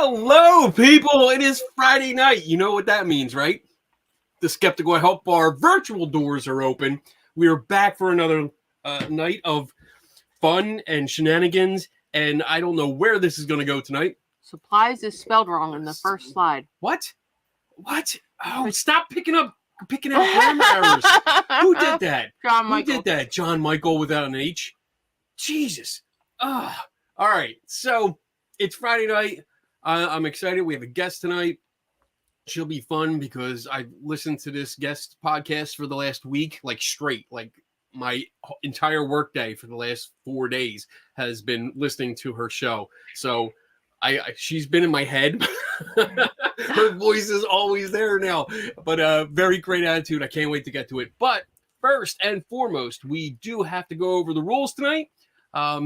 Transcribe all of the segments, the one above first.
Hello, people. It is Friday night. You know what that means, right? The Skeptical Help Bar virtual doors are open. We are back for another night of fun and shenanigans, and I don't know where this is going to go tonight. Supplies is spelled wrong in the first slide. What? Oh, stop picking out grammar errors. Who did that? John Michael. Who did that? John Michael without an H? Jesus. All right. So it's Friday night. I'm excited. We have a guest tonight. She'll be fun because I've listened to this guest podcast for the last week, like straight, like my entire workday for the last 4 days has been listening to her show. So she's been in my head. Her voice is always there now, but very great attitude. I can't wait to get to it. But first and foremost, we do have to go over the rules tonight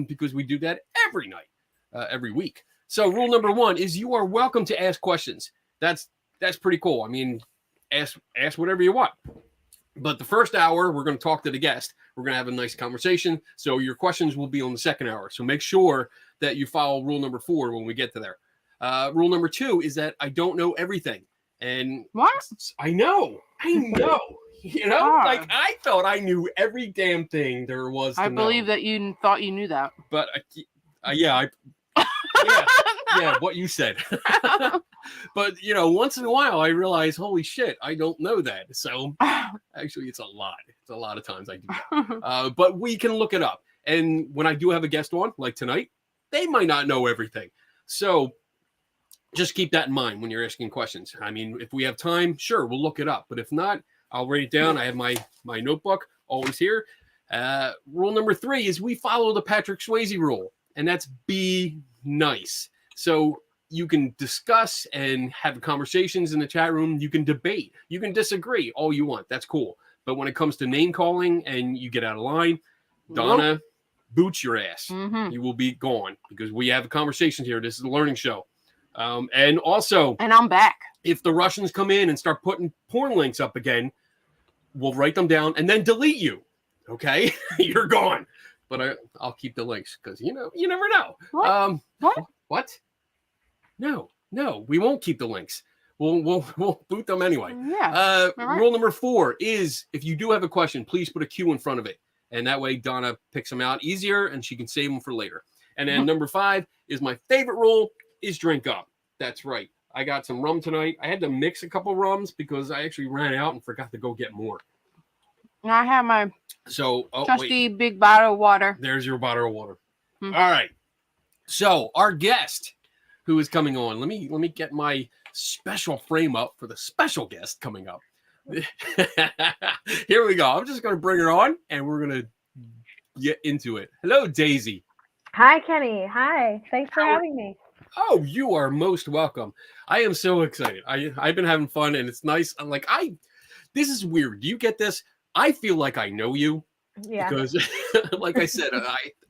because we do that every night, every week. So rule number 1 is you are welcome to ask questions. That's pretty cool. I mean, ask whatever you want. But the first hour, we're going to talk to the guest. We're going to have a nice conversation. So your questions will be on the second hour. So make sure that you follow rule number 4 when we get to there. Rule number 2 is that I don't know everything. And what? I know. You know, like I thought I knew every damn thing there was to know. I believe that you thought you knew that. But what you said. But, you know, once in a while I realize, holy shit, I don't know that. So actually it's a lot. It's a lot of times I do that. But we can look it up. And when I do have a guest on, like tonight, they might not know everything. So just keep that in mind when you're asking questions. I mean, if we have time, sure, we'll look it up. But if not, I'll write it down. I have my notebook always here. Rule number 3 is we follow the Patrick Swayze rule. And that's be nice. So you can discuss and have conversations in the chat room. You can debate. You can disagree all you want. That's cool. But when it comes to name calling and you get out of line, Donna boots your ass. Mm-hmm. You will be gone because we have a conversation here. This is a learning show. And also, and I'm back. If the Russians come in and start putting porn links up again, we'll write them down and then delete you. Okay? You're gone. But I'll keep the links because, you know, you never know. What? What? No, we won't keep the links. We'll boot them anyway. Yeah. Right. Rule number 4 is if you do have a question, please put a Q in front of it. And that way Donna picks them out easier and she can save them for later. And then number 5 is my favorite rule is drink up. That's right. I got some rum tonight. I had to mix a couple rums because I actually ran out and forgot to go get more. And I have my trusty big bottle of water. There's your bottle of water. All right. So our guest who is coming on. Let me get my special frame up for the special guest coming up. Here we go. I'm just going to bring her on and we're going to get into it. Hello, Daisy. Hi, Kenny. Hi. Thanks for having me. Oh, you are most welcome. I am so excited. I've been having fun and it's nice. I'm like, this is weird. Do you get this? I feel like I know you. Yeah. Because like I said,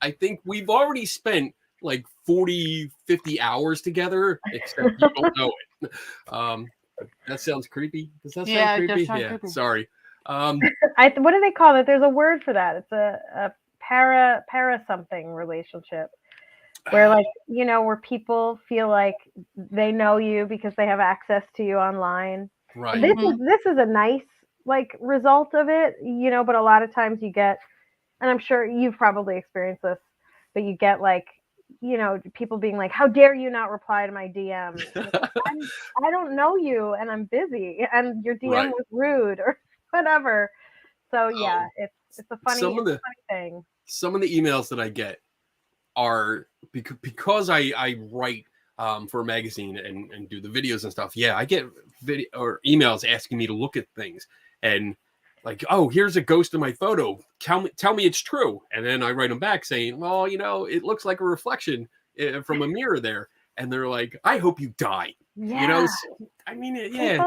I think we've already spent like 40, 50 hours together, except you don't know it. That sounds creepy. Does that sound creepy? Creepy. Sorry. What do they call it? There's a word for that. It's a para something relationship. Where where people feel like they know you because they have access to you online. Right. This is a nice result of it, but a lot of times you get, and I'm sure you've probably experienced this, but you get people being like, how dare you not reply to my DM? I don't know you and I'm busy and your DM was rude or whatever. So yeah, it's a funny thing. Some of the emails that I get are because I write for a magazine and do the videos and stuff. Yeah, I get video or emails asking me to look at things and like, oh, here's a ghost in my photo. Tell me it's true. And then I write them back saying, well, it looks like a reflection from a mirror there. And they're like, I hope you die. Yeah. I mean, yeah.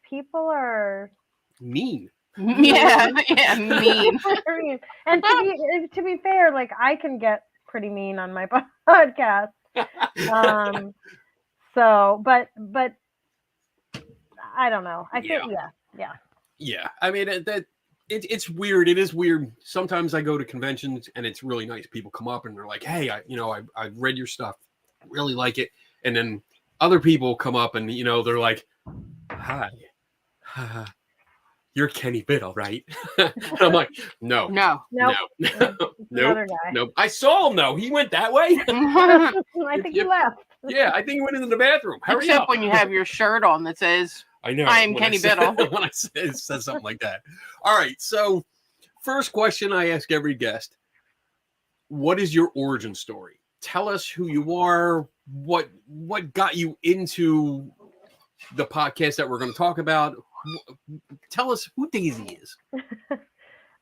People are mean. Yeah, mean. And to be fair, I can get pretty mean on my podcast. But I don't know. I think yeah. Yeah, I mean it's weird. It is weird. Sometimes I go to conventions and it's really nice. People come up and they're like, "Hey, I've read your stuff, really like it," and then other people come up and, you know, they're like, hi, you're Kenny Biddle, right? And I'm like, no. Another guy. Nope. I saw him though. He went that way. I think he left. Yeah, I think he went into the bathroom. Hurry Except up. when you have your shirt on that says, I know. I am Kenny Biddle. When I says something like that. All right. So, first question I ask every guest: what is your origin story? Tell us who you are. What got you into the podcast that we're going to talk about? Tell us who Daisy is.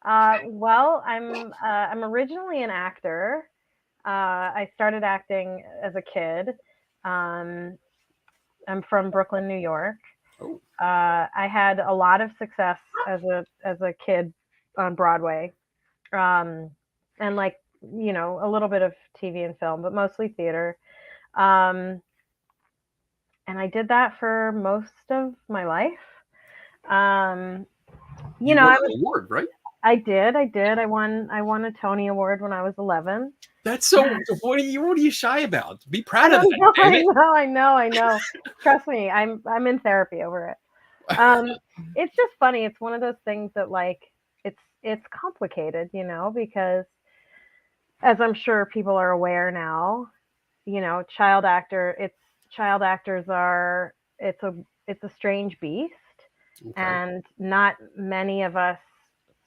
Well, I'm originally an actor. I started acting as a kid. I'm from Brooklyn, New York. Oh. I had a lot of success as a kid on Broadway, and like, you know, a little bit of TV and film, but mostly theater. And I did that for most of my life. You know, won an award, right? I did. I won a Tony Award when I was 11. That's so. What are you shy about? Be proud of that. Damn it. I know. Trust me, I'm in therapy over it. It's just funny. It's one of those things that, like, it's complicated, you know, because as I'm sure people are aware now, you know, child actors are it's a strange beast, okay. And not many of us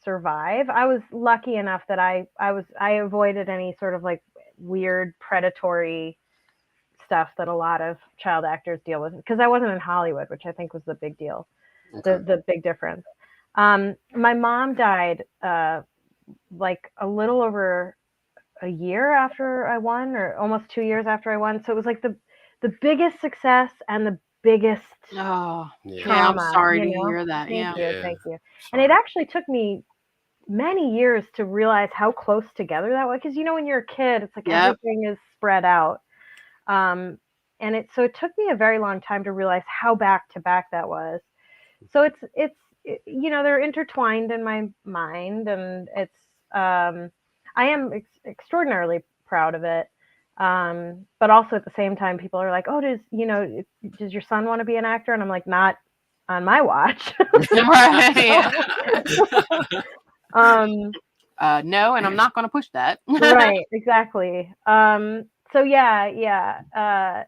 survive. I was lucky enough that I avoided any sort of like weird predatory stuff that a lot of child actors deal with, because I wasn't in Hollywood, which I think was the big deal. Okay. The big difference. My mom died like a little over a year after I won, or almost 2 years after I won. So it was like the biggest success and the biggest trauma. Yeah, I'm sorry to hear that. Thank you. Sorry. And it actually took me many years to realize how close together that was, because, you know, when you're a kid, it's like everything is spread out. And it took me a very long time to realize how back to back that was. So it's you know, they're intertwined in my mind, and it's I am extraordinarily proud of it. But also at the same time, people are like, oh, does your son want to be an actor? And I'm like, not on my watch. No, and I'm not going to push that. Right, exactly. So yeah.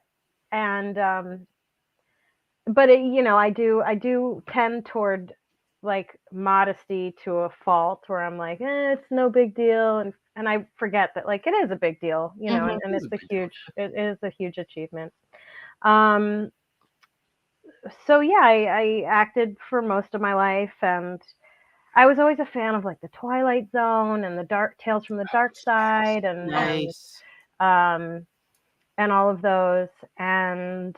But it, you know, I do tend toward like modesty to a fault, where I'm like, it's no big deal, and I forget that, like, it is a big deal, you know, mm-hmm. and it is a huge achievement. So yeah, I acted for most of my life, and I was always a fan of like the Twilight Zone and the Tales from the Dark Side, and nice. And all of those, and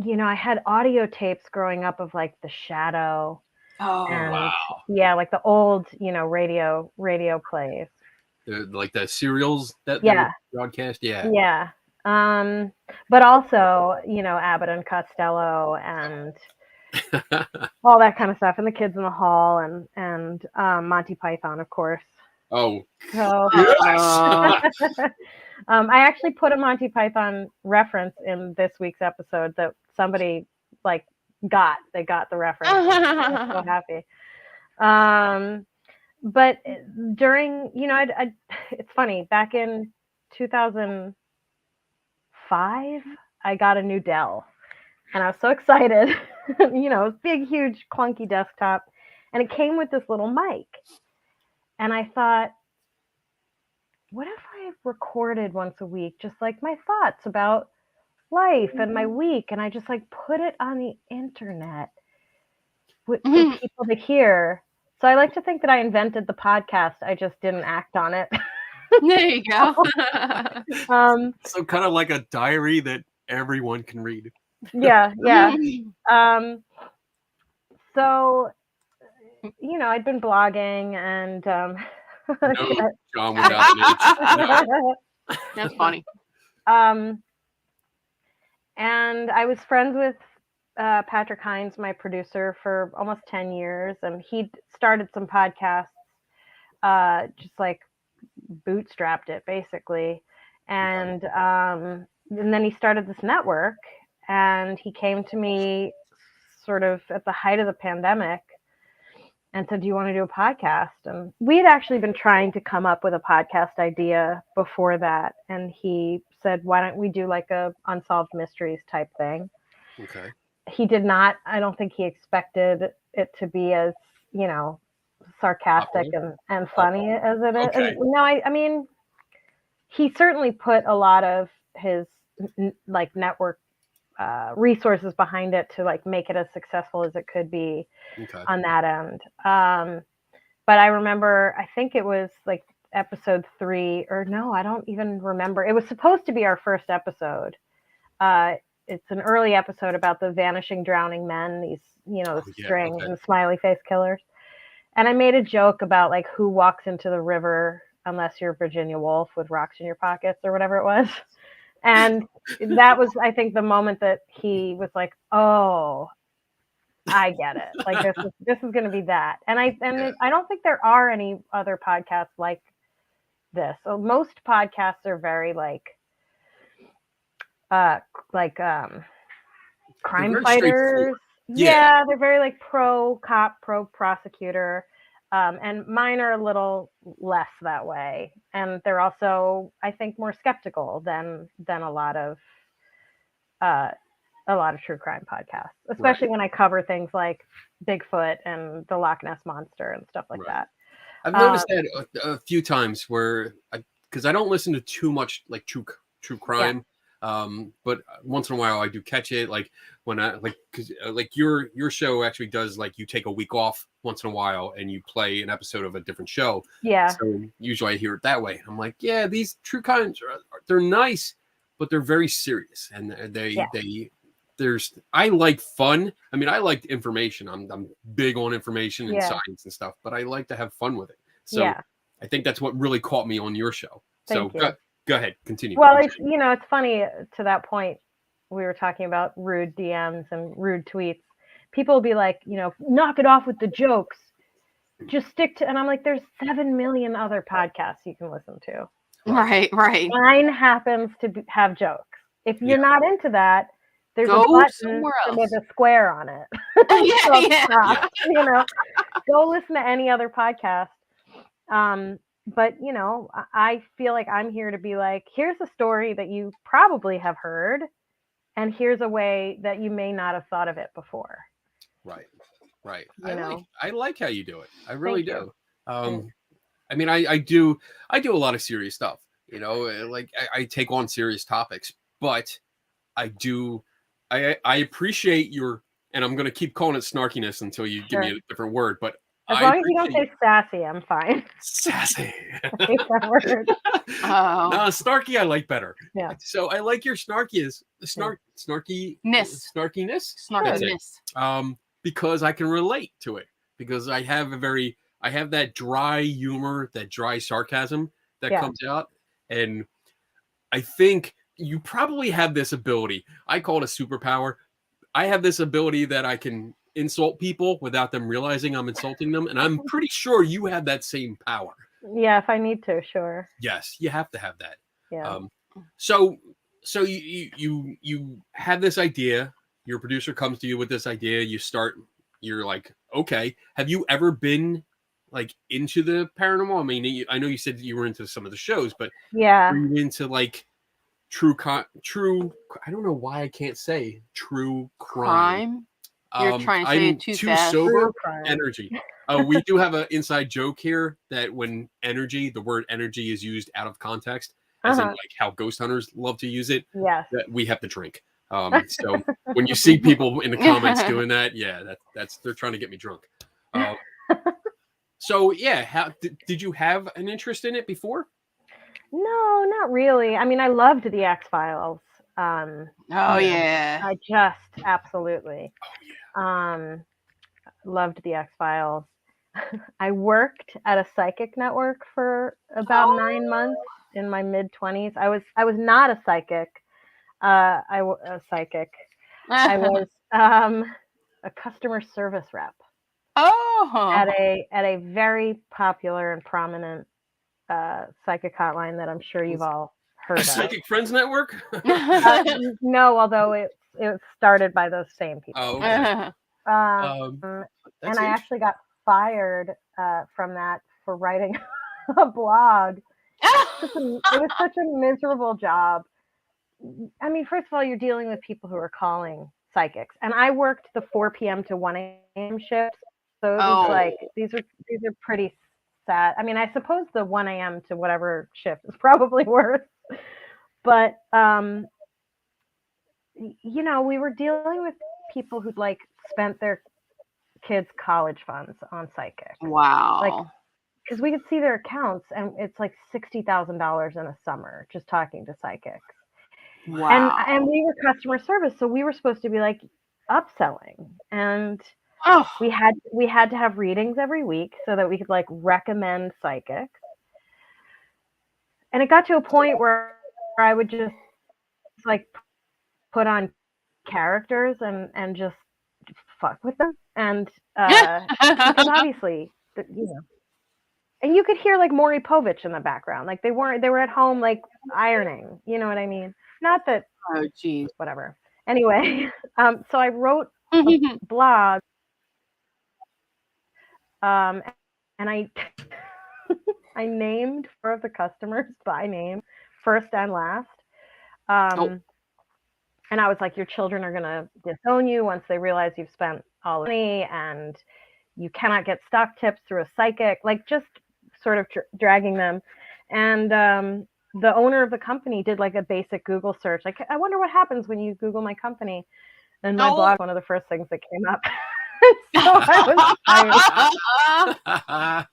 you know, I had audio tapes growing up of like The Shadow. Oh, and, wow. Yeah, like the old, you know, radio plays. Like the serials that broadcast. Yeah. Yeah. But also, you know, Abbott and Costello and all that kind of stuff, and the Kids in the Hall, and Monty Python, of course. Oh. So, yes. I actually put a Monty Python reference in this week's episode that somebody like got. They got the reference. I'm so happy. But during, you know, it's funny. Back in 2005, I got a new Dell, and I was so excited. You know, it was big, huge, clunky desktop, and it came with this little mic. And I thought, what if I recorded once a week, just like my thoughts about life and my week, and I just like put it on the internet for people to hear. So I like to think that I invented the podcast. I just didn't act on it. There you go. So kind of like a diary that everyone can read. Yeah. So, you know, I'd been blogging, and no, John without an H. No. That's funny. And I was friends with Patrick Hines, my producer, for almost 10 years, and he started some podcasts, just like bootstrapped it basically. And then he started this network, and he came to me sort of at the height of the pandemic and said, do you want to do a podcast? And we had actually been trying to come up with a podcast idea before that. And he said, why don't we do like a unsolved mysteries type thing? Okay. He did not, I don't think he expected it to be as, sarcastic and funny as it is. Okay. No, I mean, he certainly put a lot of his like network resources behind it to like make it as successful as it could be on that end. But I remember, I think it was like episode 3, or no, I don't even remember. It was supposed to be our first episode. It's an early episode about the vanishing, drowning men, these, the string and smiley face killers. And I made a joke about like who walks into the river unless you're Virginia Woolf with rocks in your pockets or whatever it was. And that was, I think, the moment that he was like, "Oh, I get it. Like this is going to be that." And I don't think there are any other podcasts like this. So most podcasts are very crime fighters. Yeah, they're very like pro cop, pro prosecutor. And mine are a little less that way. And they're also, I think, more skeptical than a lot of true crime podcasts, especially when I cover things like Bigfoot and the Loch Ness Monster and stuff like that. I've noticed that a few times where, because I don't listen to too much like true crime. But once in a while I do catch it, like when I because your show actually does like you take a week off once in a while and you play an episode of a different show. So usually I hear it that way. I'm like, yeah, these true crimes they're nice, but they're very serious, and I like fun. I mean, I like information. I'm big on information and science and stuff, but I like to have fun with it. So I think that's what really caught me on your show. Thank you. Go ahead, continue. Well, it's funny to that point. We were talking about rude DMs and rude tweets. People will be like, knock it off with the jokes. Just stick to, and I'm like, there's 7 million other podcasts you can listen to. Right. Mine happens to have jokes. If you're not into that, there's go a button somewhere else with a square on it. Go listen to any other podcast. But, I feel like I'm here to be like, here's a story that you probably have heard, and here's a way that you may not have thought of it before. Right. I like how you do it. I really do. I mean, I do a lot of serious stuff, like I take on serious topics, but I appreciate your, and I'm going to keep calling it snarkiness until you give me a different word, but as long as you don't say sassy, I'm fine. Sassy. I hate that word. No, snarky I like better. Yeah. So I like your snarkiness. Because I can relate to it. Because I have that dry humor, that dry sarcasm that comes out. And I think you probably have this ability. I call it a superpower. I have this ability that I can insult people without them realizing I'm insulting them, and I'm pretty sure you have that same power. Yeah, if I need to, sure. Yes, you have to have that. Yeah. So you have this idea. Your producer comes to you with this idea. You're like, okay. Have you ever been like into the paranormal? I mean, I know you said that you were into some of the shows, but were you into like true? I don't know why I can't say true crime. You're trying to say I'm it too fast. Sober energy. We do have an inside joke here that when the word energy is used out of context, as in like how ghost hunters love to use it, that we have to drink. So when you see people in the comments doing that, that's they're trying to get me drunk. So how did you have an interest in it before? No, not really. I mean, I loved the X-Files. I just absolutely loved the X-Files. I worked at a psychic network for about 9 months in my mid-20s. I was not a psychic. I was a customer service rep. At a very popular and prominent psychic hotline that I'm sure you've all heard of. Psychic Friends Network? No, although it was started by those same people. Oh, okay. And I actually got fired from that for writing a blog. It was such a miserable job. I mean, first of all, you're dealing with people who are calling psychics, and I worked the 4 p.m. to 1 a.m. shifts, so it was like these are pretty sad. I mean, I suppose the 1 a.m. to whatever shift is probably worse, but you know, we were dealing with people who'd like spent their kids' college funds on psychics. Wow. Like, because we could see their accounts, and it's like $60,000 in a summer just talking to psychics. Wow. And we were customer service, so we were supposed to be like upselling, and we had to have readings every week so that we could like recommend psychics. And it got to a point where I would just like put on characters and just fuck with them, and because obviously, you know. And you could hear like Maury Povich in the background. Like they were at home like ironing. You know what I mean? Not that. Oh, geez. Whatever. Anyway, so I wrote a blog, and I I named 4 of the customers by name, first and last. And I was like, your children are gonna disown you once they realize you've spent all the money, and you cannot get stock tips through a psychic. Like just sort of dragging them. And the owner of the company did like a basic Google search. Like, I wonder what happens when you Google my company. And my blog, one of the first things that came up. So I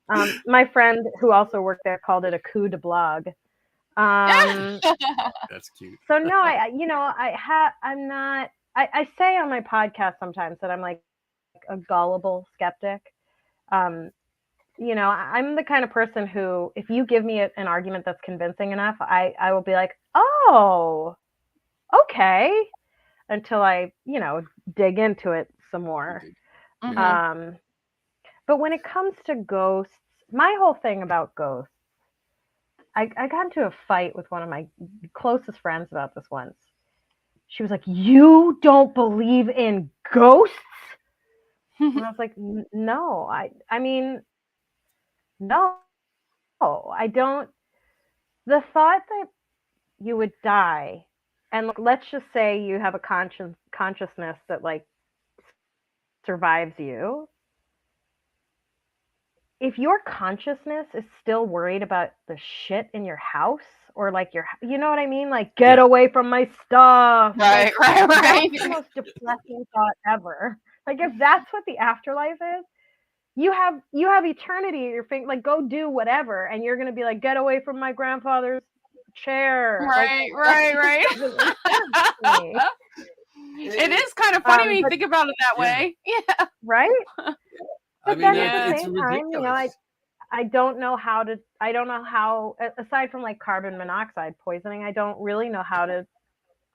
was my friend who also worked there called it a coup de blog. That's cute. So no, I'm not. I say on my podcast sometimes that I'm like a gullible skeptic. You know, I'm the kind of person who, if you give me an argument that's convincing enough, I will be like, oh, okay, until I, you know, dig into it some more. Mm-hmm. But when it comes to ghosts, my whole thing about ghosts, I got into a fight with one of my closest friends about this once. She was like, "You don't believe in ghosts?" And I was like, "No, I mean, no, I don't." The thought that you would die, and let's just say you have a consciousness that like survives you. If your consciousness is still worried about the shit in your house, or like you know what I mean? Like, get away from my stuff. Right, like, right. That's the most depressing thought ever. Like, if that's what the afterlife is, you have eternity at your finger. Like, go do whatever, and you're gonna be like, get away from my grandfather's chair. Right, like, right. It is kind of funny when you think about it that way. Yeah. Right? I But mean, then at the it's same ridiculous. time, you know, I don't know how, aside from like carbon monoxide poisoning, I don't really know how to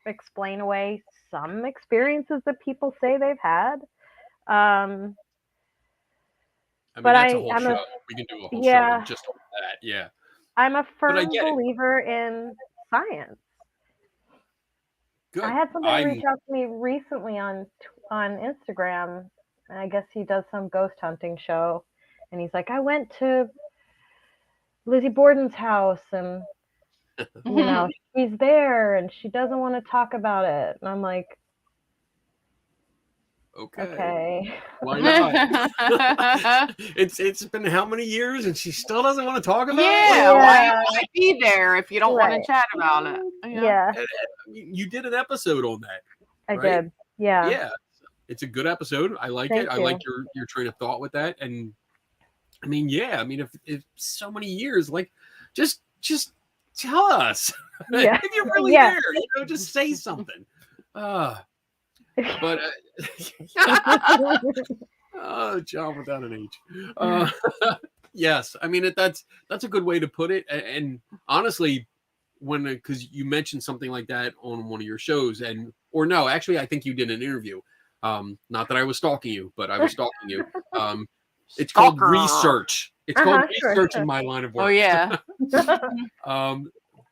explain away some experiences that people say they've had. I mean, but that's a whole show. We can do a whole show just on that. Yeah. I'm a firm believer in science. Good. I had somebody reach out to me recently on Instagram. And I guess he does some ghost hunting show. And he's like, I went to Lizzie Borden's house, and, you know, she's there, and she doesn't want to talk about it. And I'm like, okay. Why not? It's been how many years, and she still doesn't want to talk about it? Yeah, why would be there if you don't want to chat about it? Yeah. You did an episode on that. I did. Yeah. Yeah. It's a good episode. I like it. I like your train of thought with that. And I mean, if so many years, like just tell us if you're really there, you know, just say something. But John without an H. Yes, I mean that's a good way to put it. And honestly, because you mentioned something like that on one of your shows, actually, I think you did an interview. Not that I was stalking you, but I was stalking you. It's called research. It's called research in my line of work. Oh yeah.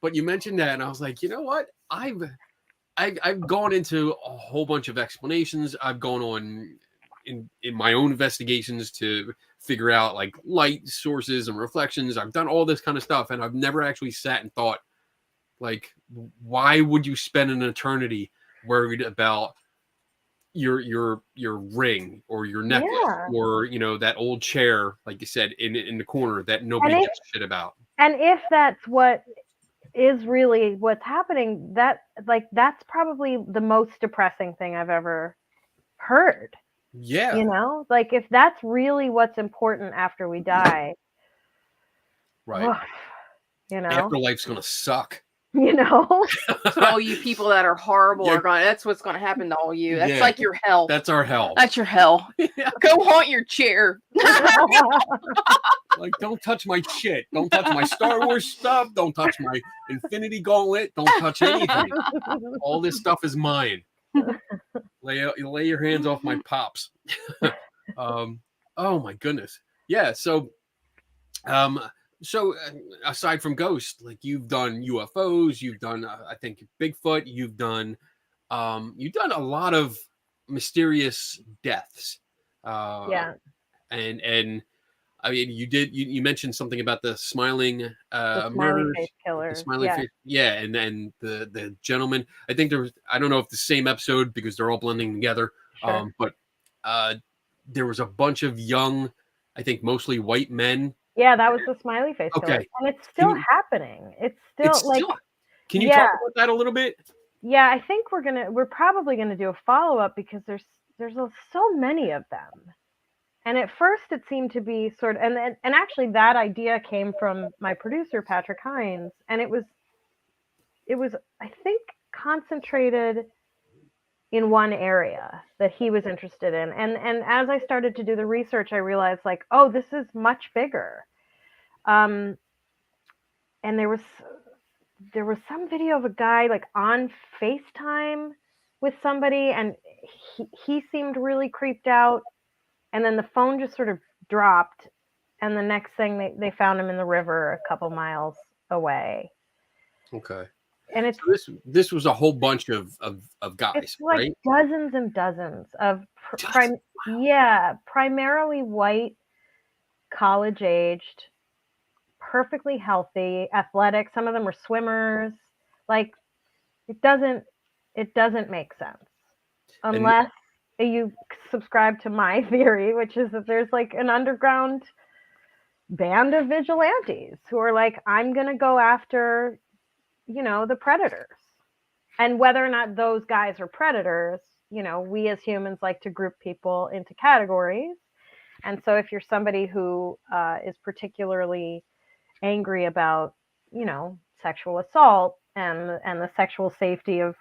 But you mentioned that, and I was like, you know what? I've gone into a whole bunch of explanations. I've gone on in my own investigations to figure out like light sources and reflections. I've done all this kind of stuff, and I've never actually sat and thought, like, why would you spend an eternity worried about your ring or your necklace or that old chair, like you said, in the corner that nobody gives a shit about? And if that's what is really what's happening, that's probably the most depressing thing I've ever heard. Yeah. Like if that's really what's important after we die. Right. Afterlife's gonna suck. So all you people that are horrible are going. That's what's going to happen to all you. That's like your hell. That's our hell. That's your hell. Go haunt your chair. Like, don't touch my shit. Don't touch my Star Wars stuff. Don't touch my Infinity Gauntlet. Don't touch anything. All this stuff is mine. Lay your hands off my pops. Oh my goodness. Yeah. So, aside from ghosts, like you've done UFOs, you've done I think Bigfoot, you've done a lot of mysterious deaths. And I mean, you mentioned something about the smiling murders, face killer. The smiley face, and then the gentleman. I think I don't know if the same episode because they're all blending together. Sure. But there was a bunch of young, I think mostly white men. Yeah, that was the smiley face killer. Okay. And it's still happening. It's still. Can you talk about that a little bit? Yeah, I think we're probably gonna do a follow-up because there's so many of them. And at first it seemed to be sort of, and actually that idea came from my producer, Patrick Hines. And it was, I think, concentrated in one area that he was interested in. And as I started to do the research, I realized like, oh, this is much bigger. And there was some video of a guy like on FaceTime with somebody, and he seemed really creeped out. And then the phone just sort of dropped, and the next thing they found him in the river a couple miles away. Okay. And it's this was a whole bunch of guys, it's like right? dozens and dozens of primarily white, college-aged, perfectly healthy, athletic. Some of them were swimmers. Like it doesn't make sense unless you subscribe to my theory, which is that there's like an underground band of vigilantes who are like, I'm going to go after, the predators. And whether or not those guys are predators, we as humans like to group people into categories. And so if you're somebody who is particularly angry about, sexual assault and the sexual safety of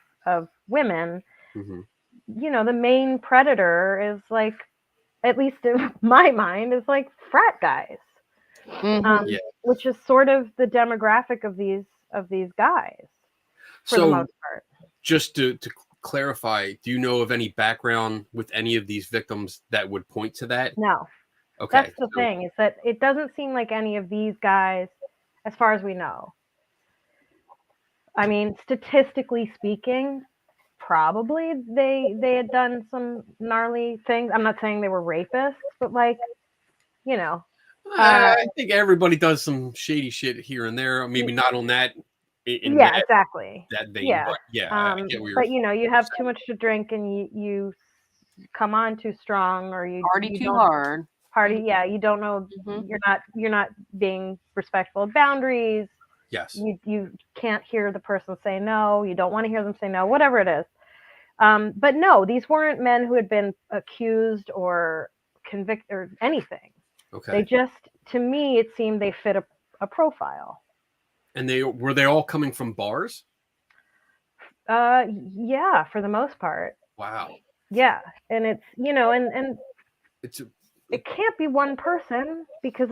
women, mm-hmm. The main predator is like, at least in my mind, is like frat guys, which is sort of the demographic of these guys for the most part. Just to clarify, do you know of any background with any of these victims that would point to that? No. Okay. That's the thing, is that it doesn't seem like any of these guys, as far as we know. I mean, statistically speaking, probably they had done some gnarly things. I'm not saying they were rapists, but like, I think everybody does some shady shit here and there. Maybe not on that. Exactly. That vein, yeah. But I get where but you have too much to drink and you come on too strong, or you party too hard. You don't know. You're not being respectful of boundaries. Yes. You can't hear the person say no. You don't want to hear them say no, whatever it is. But no, these weren't men who had been accused or convicted or anything. Okay. They just, to me, it seemed they fit a profile. And were they all coming from bars? Yeah, for the most part. Wow. Yeah, and it's and it can't be one person because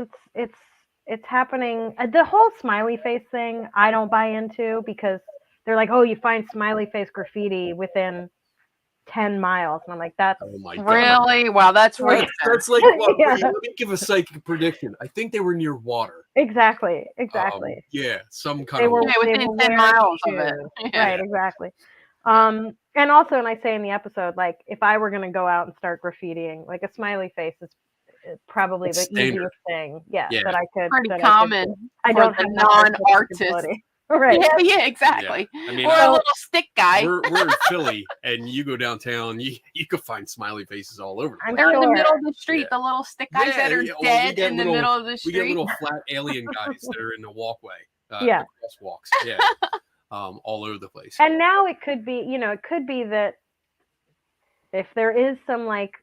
it's happening. The whole smiley face thing, I don't buy into, because they're like, oh, you find smiley face graffiti within 10 miles. And I'm like, that's Oh my God. Really? Wow, that's weird. That's like, well, Yeah. let me give a psychic prediction. I think they were near water. exactly. Yeah, some kind They of were, Yeah, they within were 10 wearing miles of it. shoes. Yeah. Right, exactly. And also, and I say in the episode, like, if I were going to go out and start graffitiing, like a smiley face is probably It's the standard. easiest thing. Yeah, Yeah. that I could. Pretty that common. I for don't the have that artistic non-artist. ability. Right. Yeah, exactly. I mean, or a little stick guy. we're in Philly, and you go downtown, you could find smiley faces all over the I'm place. They're in the sure. middle of the street. Yeah. The little stick guys that are Well, we dead get in the little- middle of the We street. get little flat alien guys that are in the walkway, Yeah. the crosswalks, yeah, all over the place. And now it could be, it could be that if there is some like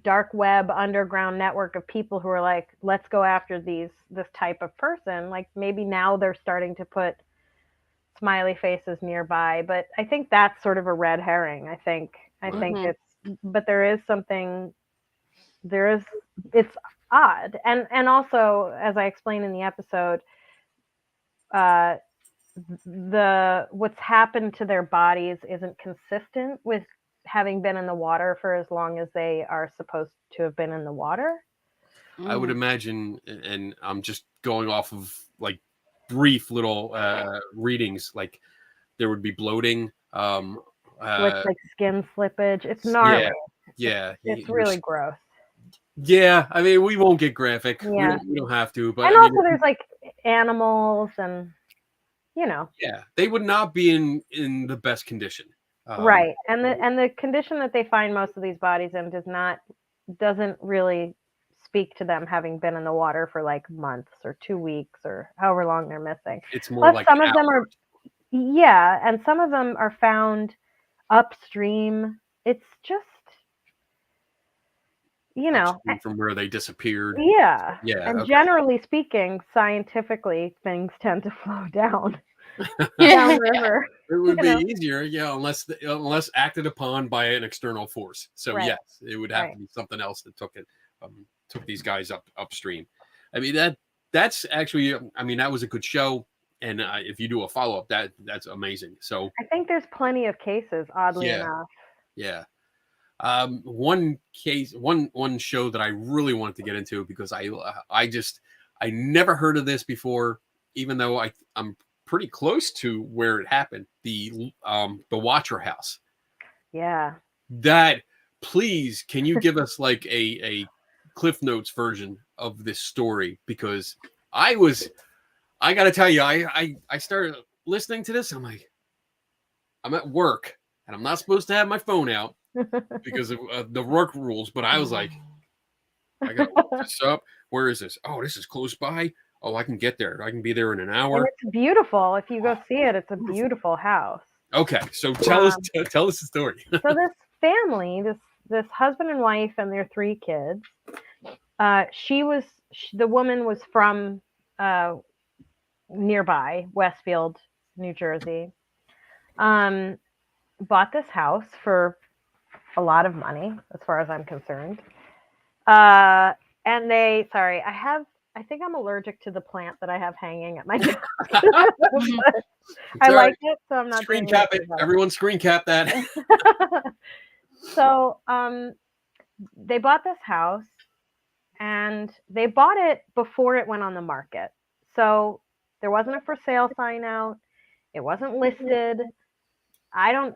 dark web underground network of people who are like, let's go after this type of person, like maybe now they're starting to put smiley faces nearby. But I think that's sort of a red herring. I think Mhm. but there is something, it's odd. And also, as I explained in the episode, what's happened to their bodies isn't consistent with having been in the water for as long as they are supposed to have been in the water. I would imagine, and I'm just going off of like brief little readings, like there would be bloating, With like skin slippage. It's gnarly. yeah, It's really gross. Yeah, I mean, we won't get graphic. Yeah. We don't have to, but And I mean, also there's like animals and yeah, they would not be in the best condition. right. And the condition that they find most of these bodies in doesn't really speak to them having been in the water for like months or 2 weeks or however long they're missing. It's more Plus, like some of them are, and some of them are found upstream. It's just, upstream from where they disappeared. yeah. Yeah, And okay. generally speaking, scientifically, things tend to flow down Yeah. river. It would be easier, unless acted upon by an external force. So Right. yes, it would have to be something else that took these guys upstream. I mean that's actually, I mean, that was a good show, and if you do a follow up, that's amazing. So I think there's plenty of cases, oddly enough. Yeah. One show that I really wanted to get into because I never heard of this before, even though I'm pretty close to where it happened. The Watcher House. Yeah. That, please, can you give us like a Cliff Notes version of this story? Because I got to tell you, I started listening to this. I'm like, I'm at work and I'm not supposed to have my phone out because of the work rules. But I was like, I got to look this up. Where is this? Oh, this is close by. Oh, I can get there. I can be there in an hour. And it's beautiful. If you go see it, it's a beautiful house. Okay, so tell us the story. So this family, this husband and wife and their 3 kids. The woman was from nearby Westfield, New Jersey. Bought this house for a lot of money, as far as I'm concerned. And I think I'm allergic to the plant that I have hanging at my desk. I like it, so I'm not screen cap it. Everyone screen cap that. So they bought this house, and they bought it before it went on the market. So there wasn't a for sale sign out. It wasn't listed. I don't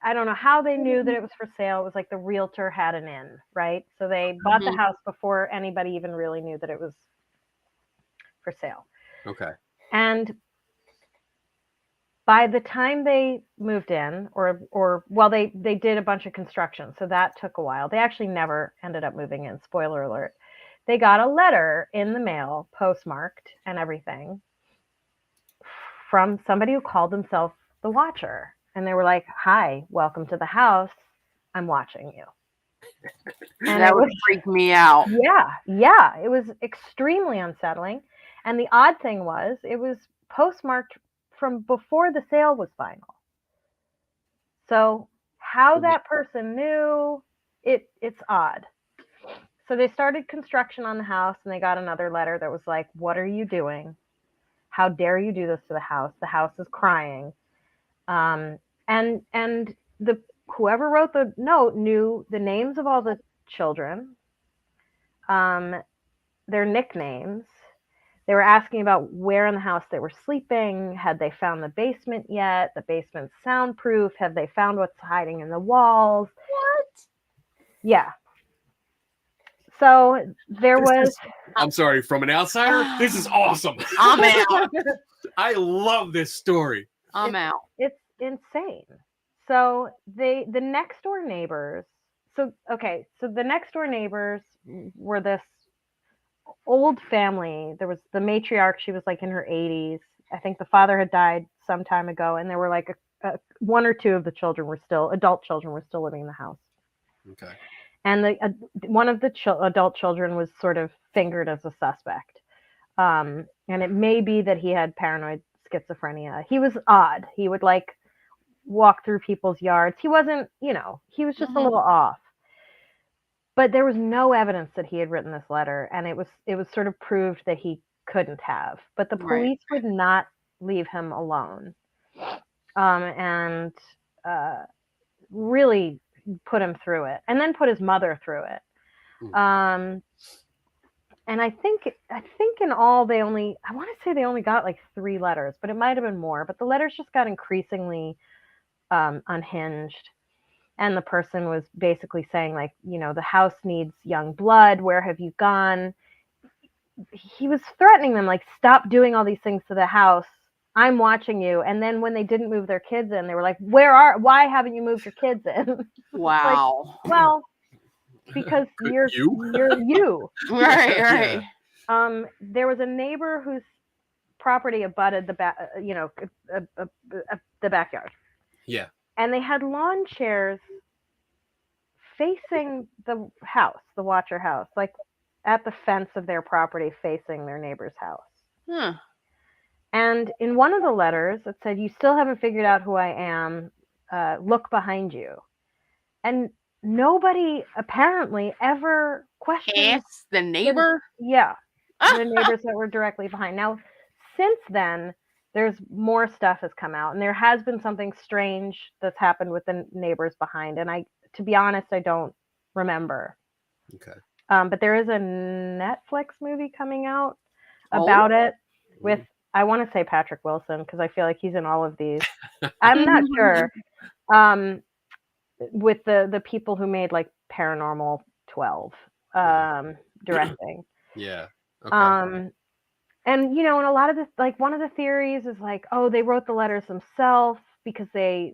know how they knew that it was for sale. It was like the realtor had an in, right? So they bought the house before anybody even really knew that it was for sale. Okay. And by the time they moved in, they did a bunch of construction, so that took a while. They actually never ended up moving in. Spoiler alert. They got a letter in the mail, postmarked and everything, from somebody who called himself the Watcher. And they were like, "Hi, welcome to the house. I'm watching you." And that would freak me out. Yeah. It was extremely unsettling. And the odd thing was, it was postmarked from before the sale was final. So how that person knew, it's odd. So they started construction on the house, and they got another letter that was like, "What are you doing? How dare you do this to the house? The house is crying." And whoever wrote the note knew the names of all the children, their nicknames. They were asking about where in the house they were sleeping. Had they found the basement yet? The basement's soundproof. Have they found what's hiding in the walls? What? Yeah. So there was. I'm sorry, from an outsider, this is awesome. I'm out. I love this story. I'm out. It's insane. So the next door neighbors. So the next door neighbors were this old family. There was the matriarch. She was like in her 80s. I think the father had died some time ago, and there were like one or two of the children were still adult children were still living in the house. Okay. And one of the adult children was sort of fingered as a suspect. And it may be that he had paranoid schizophrenia. He was odd. He would like walk through people's yards. He wasn't, he was just a little off. But there was no evidence that he had written this letter, and it was sort of proved that he couldn't have. But the police would not leave him alone, and really put him through it, and then put his mother through it. And I think in all I want to say they only got like 3 letters, but it might have been more. But the letters just got increasingly unhinged. And the person was basically saying, like, the house needs young blood. Where have you gone? He was threatening them, like, stop doing all these things to the house. I'm watching you. And then when they didn't move their kids in, they were like, why haven't you moved your kids in? Wow. Like, well, because you're you. Right. There was a neighbor whose property abutted the backyard. Yeah. And they had lawn chairs facing the house, the Watcher house, like at the fence of their property facing their neighbor's house. And in one of the letters, it said, "You still haven't figured out who I am. Look behind you." And nobody apparently ever questioned the neighbor. The neighbors that were directly behind. Now, since then, there's more stuff has come out, and there has been something strange that's happened with the neighbors behind. And to be honest, I don't remember. Okay. But there is a Netflix movie coming out about it with, I want to say Patrick Wilson, because I feel like he's in all of these. I'm not sure. With the people who made like Paranormal 12 directing. Yeah. Okay. And and a lot of this, like, one of the theories is like, oh, they wrote the letters themselves because they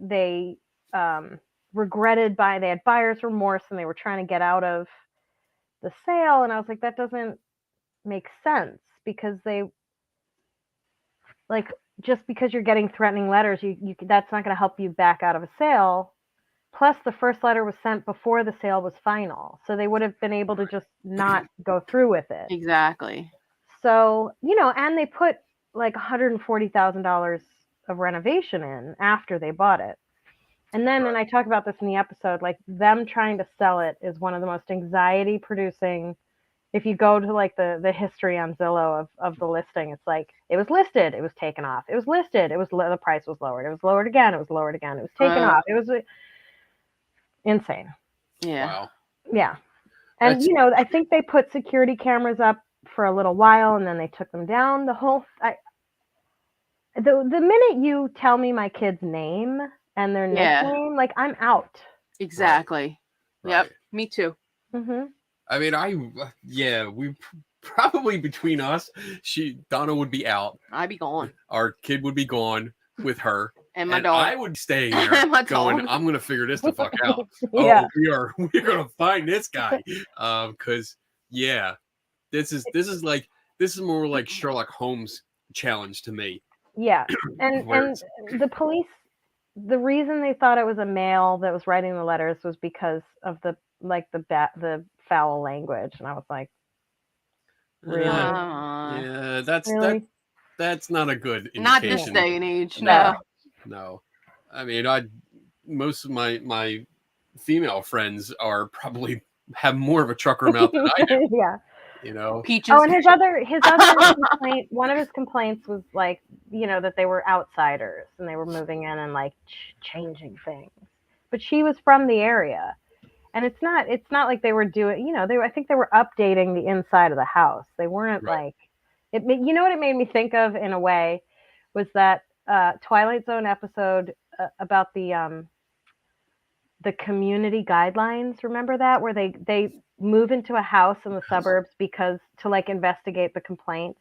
regretted they had buyer's remorse and they were trying to get out of the sale. And I was like, that doesn't make sense, because they, like, just because you're getting threatening letters, you that's not going to help you back out of a sale. Plus, the first letter was sent before the sale was final, so they would have been able to just not go through with it. Exactly. So, and they put like $140,000 of renovation in after they bought it. And then, and I talk about this in the episode, like, them trying to sell it is one of the most anxiety producing. If you go to like the history on Zillow of the listing, it's like, it was listed, it was taken off. It was listed, the price was lowered. It was lowered again. It was lowered again. It was taken off. It was insane. Yeah. Wow. Yeah. And, I think they put security cameras up for a little while, and then they took them down. The minute you tell me my kid's name and their nickname, like, I'm out. Exactly. Right. Yep. Me too. Mm-hmm. I mean, we probably, between us, Donna would be out. I'd be gone. Our kid would be gone with her. And my dog. I would stay there going, I'm going to figure this the fuck out. Yeah. We're going to find this guy. Because, this is more like Sherlock Holmes challenge to me. Yeah. And the police, the reason they thought it was a male that was writing the letters was because of the foul language. And I was like, really? Yeah, that's not a good indication. Not this day and age. No. I mean, most of my female friends are probably have more of a trucker mouth than I do. Yeah. Peaches. Oh, and his other complaint, one of his complaints was like, that they were outsiders and they were moving in and like changing things. but she was from the area. And it's not like they were doing, I think they were updating the inside of the house. They weren't like it. You know what it made me think of in a way was that Twilight Zone episode about the community guidelines. Remember that, where they move into a house in the suburbs because to like investigate the complaints,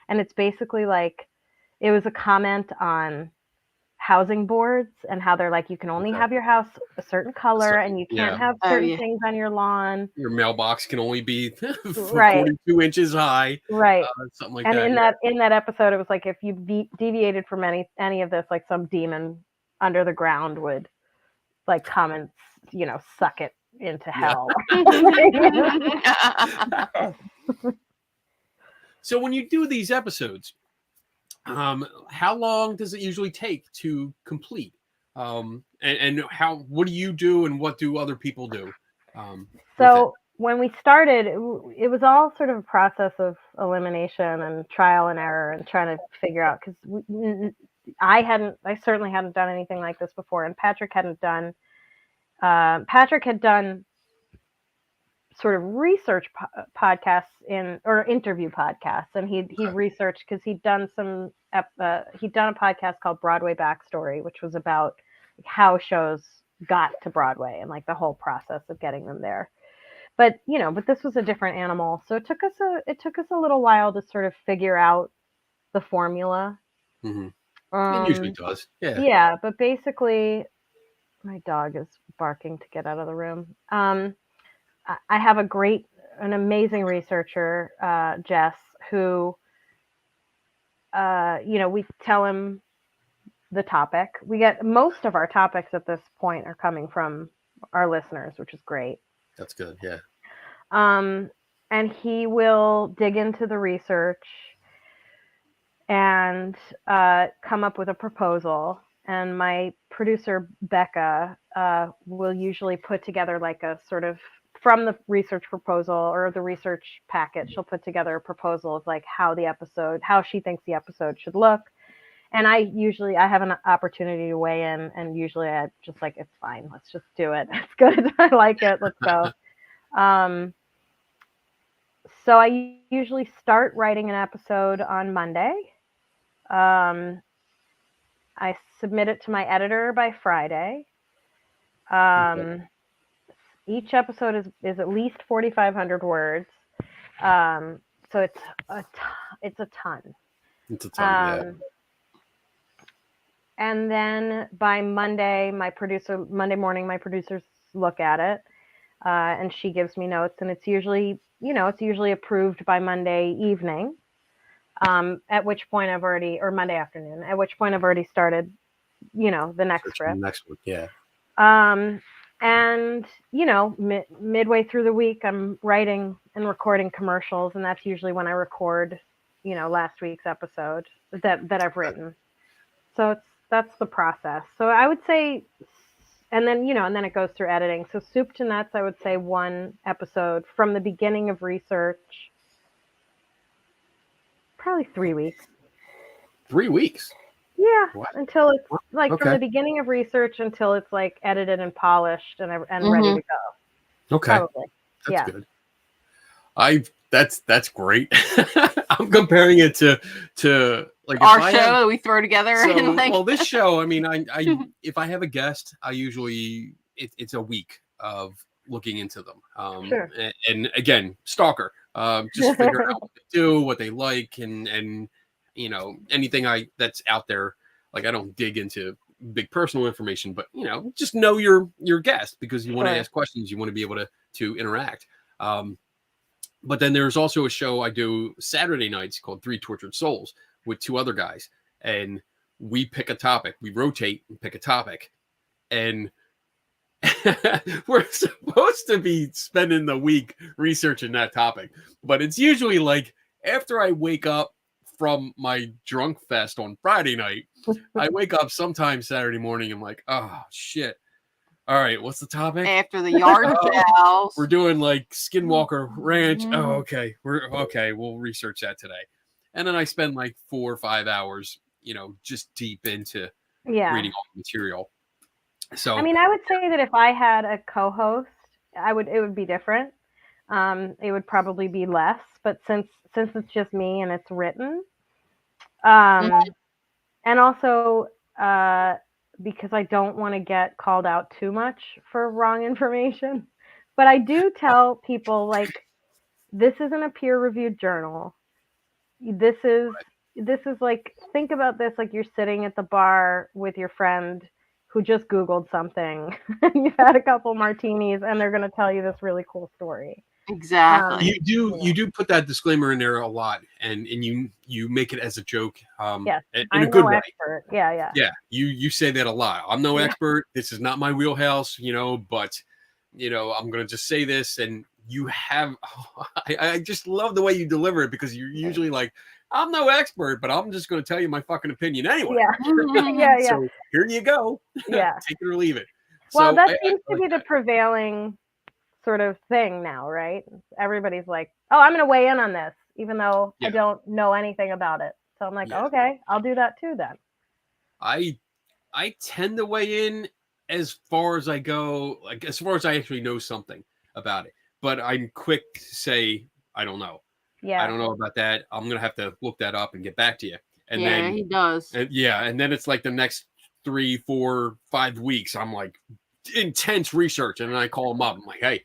and it's basically like it was a comment on housing boards and how they're like, you can only have your house a certain color and you can't have certain things on your lawn. Your mailbox can only be 42 inches high. Right. Something like and that. In that episode, it was like if you deviated from any of this, like some demon under the ground would like come and, suck it into hell. So when you do these episodes, how long does it usually take to complete? And what do you do and what do other people do? So when we started, it was all sort of a process of elimination and trial and error and trying to figure out, because I certainly hadn't done anything like this before, and Patrick had done sort of research podcasts or interview podcasts, and he researched, because he'd done a podcast called Broadway Backstory, which was about how shows got to Broadway and like the whole process of getting them there. But this was a different animal, so it took us a little while to sort of figure out the formula. Mm-hmm. It usually does. Yeah, but basically, my dog is barking to get out of the room. I have an amazing researcher, Jess, who, we tell him the topic. We get most of our topics at this point are coming from our listeners, which is great. That's good. Yeah. And he will dig into the research and come up with a proposal. And my producer, Becca, will usually put together like a sort of, from the research proposal or the research packet, she'll put together a proposal of like how she thinks the episode should look. And I have an opportunity to weigh in, and usually I just like, it's fine, let's just do it. It's good. I like it. Let's go. So I usually start writing an episode on Monday. I submit it to my editor by Friday. Each episode is at least 4,500 words. So it's a ton. It's a ton, yeah. And then by Monday morning, my producers look at it, and she gives me notes, and it's usually approved by Monday evening. At which point or Monday afternoon, at which point I've already started, the next script. The next one, yeah. And midway through the week, I'm writing and recording commercials, and that's usually when I record, last week's episode that I've written. So that's the process. So I would say, and then it goes through editing. So soup to nuts, I would say one episode from the beginning of research, probably 3 weeks. 3 weeks? Yeah, what? Until it's like from the beginning of research until it's like edited and polished and ready to go. Okay, probably. That's good. That's great. I'm comparing it to like our show that we throw together. So, this show, I mean, I if I have a guest, I usually it's a week of looking into them. Sure. And again, stalker. Just figure out what they do, what they like, and anything that's out there. Like I don't dig into big personal information, but just know your guest, because you want to ask questions, you want to be able to interact. But then there's also a show I do Saturday nights called Three Tortured Souls with two other guys, and we pick a topic. We rotate and pick a topic, and we're supposed to be spending the week researching that topic, but it's usually like after I wake up from my drunk fest on Friday night, I wake up sometime Saturday morning. I'm like, oh shit. All right, what's the topic? After the yard sales. We're doing like Skinwalker Ranch. Oh, okay. We'll research that today. And then I spend like 4 or 5 hours, just deep into reading all the material. So I mean, I would say that if I had a co-host, it would be different. It would probably be less, but since it's just me and it's written, Mhm. and also because I don't want to get called out too much for wrong information, but I do tell people like this isn't a peer-reviewed journal. This is like think about this like you're sitting at the bar with your friend who just Googled something and you've had a couple martinis and they're going to tell you this really cool story. Exactly. you do put that disclaimer in there a lot, and you make it as a joke, Yes, in a I'm good no way. expert. Yeah. Yeah, you say that a lot. I'm no Yeah. expert. This is not my wheelhouse, but I'm gonna just say this, and you have. I just love the way you deliver it because you're usually like, I'm no expert, but I'm just gonna tell you my fucking opinion anyway. Yeah. So here you go. Yeah. Take it or leave it. Well, So that I seems to like be the that. prevailing sort of thing now, right? Everybody's like, "Oh, I'm going to weigh in on this," even though I Yeah. don't know anything about it. So I'm like, Yeah. "Okay, I'll do that too then." I tend to weigh in as far as I go, like as far as I actually know something about it. But I'm quick to say I don't know. I Yeah. don't know about that. I'm gonna have to look that up and get back to you. And Yeah, then he does. and then it's like the next 3, 4, 5 weeks. I'm like intense research, and then I call them up. I'm like, hey,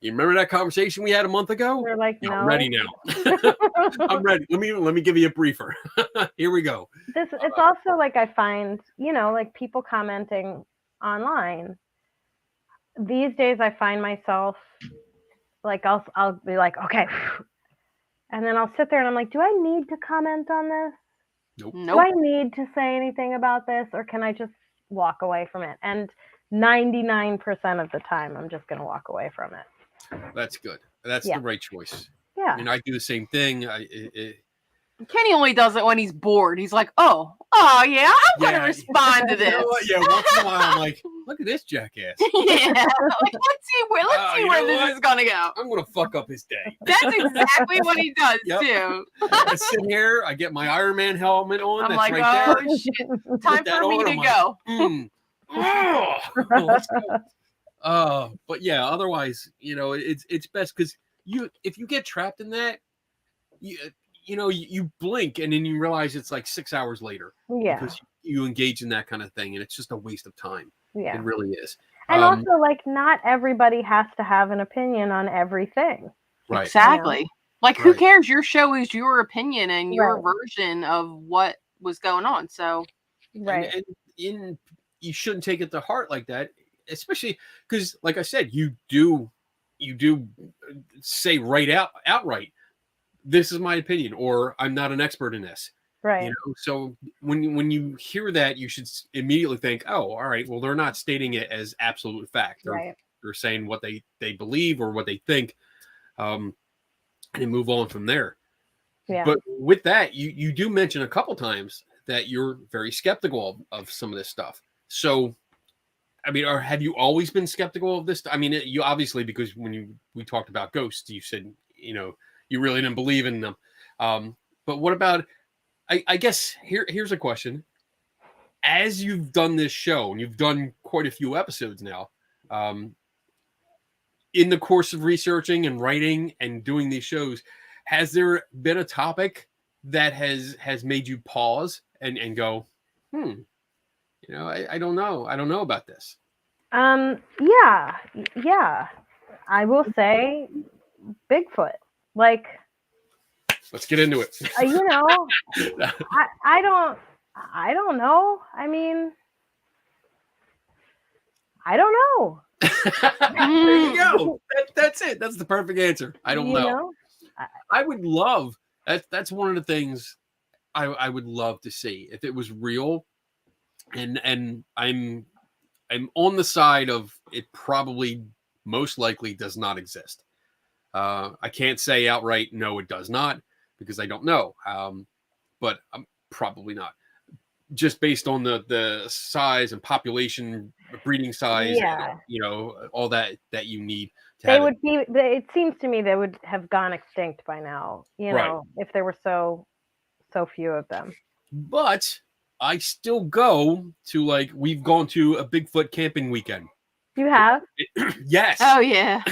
you remember that conversation we had a month ago? They're like, Yeah, I'm "No." ready now. I'm ready. Let me give you a briefer. Here we go. It's also like I find, like people commenting online. These days I find myself like I'll be like, "Okay." And then I'll sit there and I'm like, "Do I need to comment on this? Nope. Do Nope. I need to say anything about this or can I just walk away from it?" And 99% of the time I'm just going to walk away from it. That's good. That's Yeah. the right choice. Yeah. I mean, I do the same thing. Kenny only does it when he's bored. He's like, oh yeah, I'm gonna respond to You this. know what? Yeah, once in a while, I'm like, look at this jackass. Yeah, like let's see where You know this what? is gonna go. I'm gonna fuck up his day. That's exactly what he does Yep. too. I sit here, I get my Iron Man helmet on. I'm That's like, right oh there. shit, Put time that for me on, to I'm go. like, let's go. But yeah, otherwise, it's best because if you get trapped in that, you blink and then you realize it's like 6 hours later. Yeah. Because you engage in that kind of thing, and it's just a waste of time. Yeah. It really is. And also, like, not everybody has to have an opinion on everything. Right. Exactly. Like, who cares? Your show is your opinion and your version of what was going on. So, right. And you shouldn't take it to heart like that, especially because, like I said, you do say outright, this is my opinion, or I'm not an expert in this. Right. So when you hear that, you should immediately think, oh, all right, well, they're not stating it as absolute fact. They're saying what they believe or what they think, and move on from there. Yeah. But with that, you do mention a couple times that you're very skeptical of some of this stuff. So, I mean, have you always been skeptical of this? I mean, you obviously, because when we talked about ghosts, you said, you really didn't believe in them. But what about, I guess here's a question. As you've done this show, and you've done quite a few episodes now, in the course of researching and writing and doing these shows, has there been a topic that has made you pause and go, I don't know. I don't know about this. Yeah. I will say Bigfoot. Like, let's get into it. I don't know. I mean, I don't know. There you go. That's it. That's the perfect answer. I don't know. I would love that's one of the things I would love to see if it was real, and I'm on the side of it. Probably most likely does not exist. I can't say outright no, it does not, because I don't know. But I'm probably not. Just based on the size and population, breeding size, and, all that you need. It seems to me they would have gone extinct by now. If there were so few of them. But I still go to, like, we've gone to a Bigfoot camping weekend. You have? Yes. Oh yeah.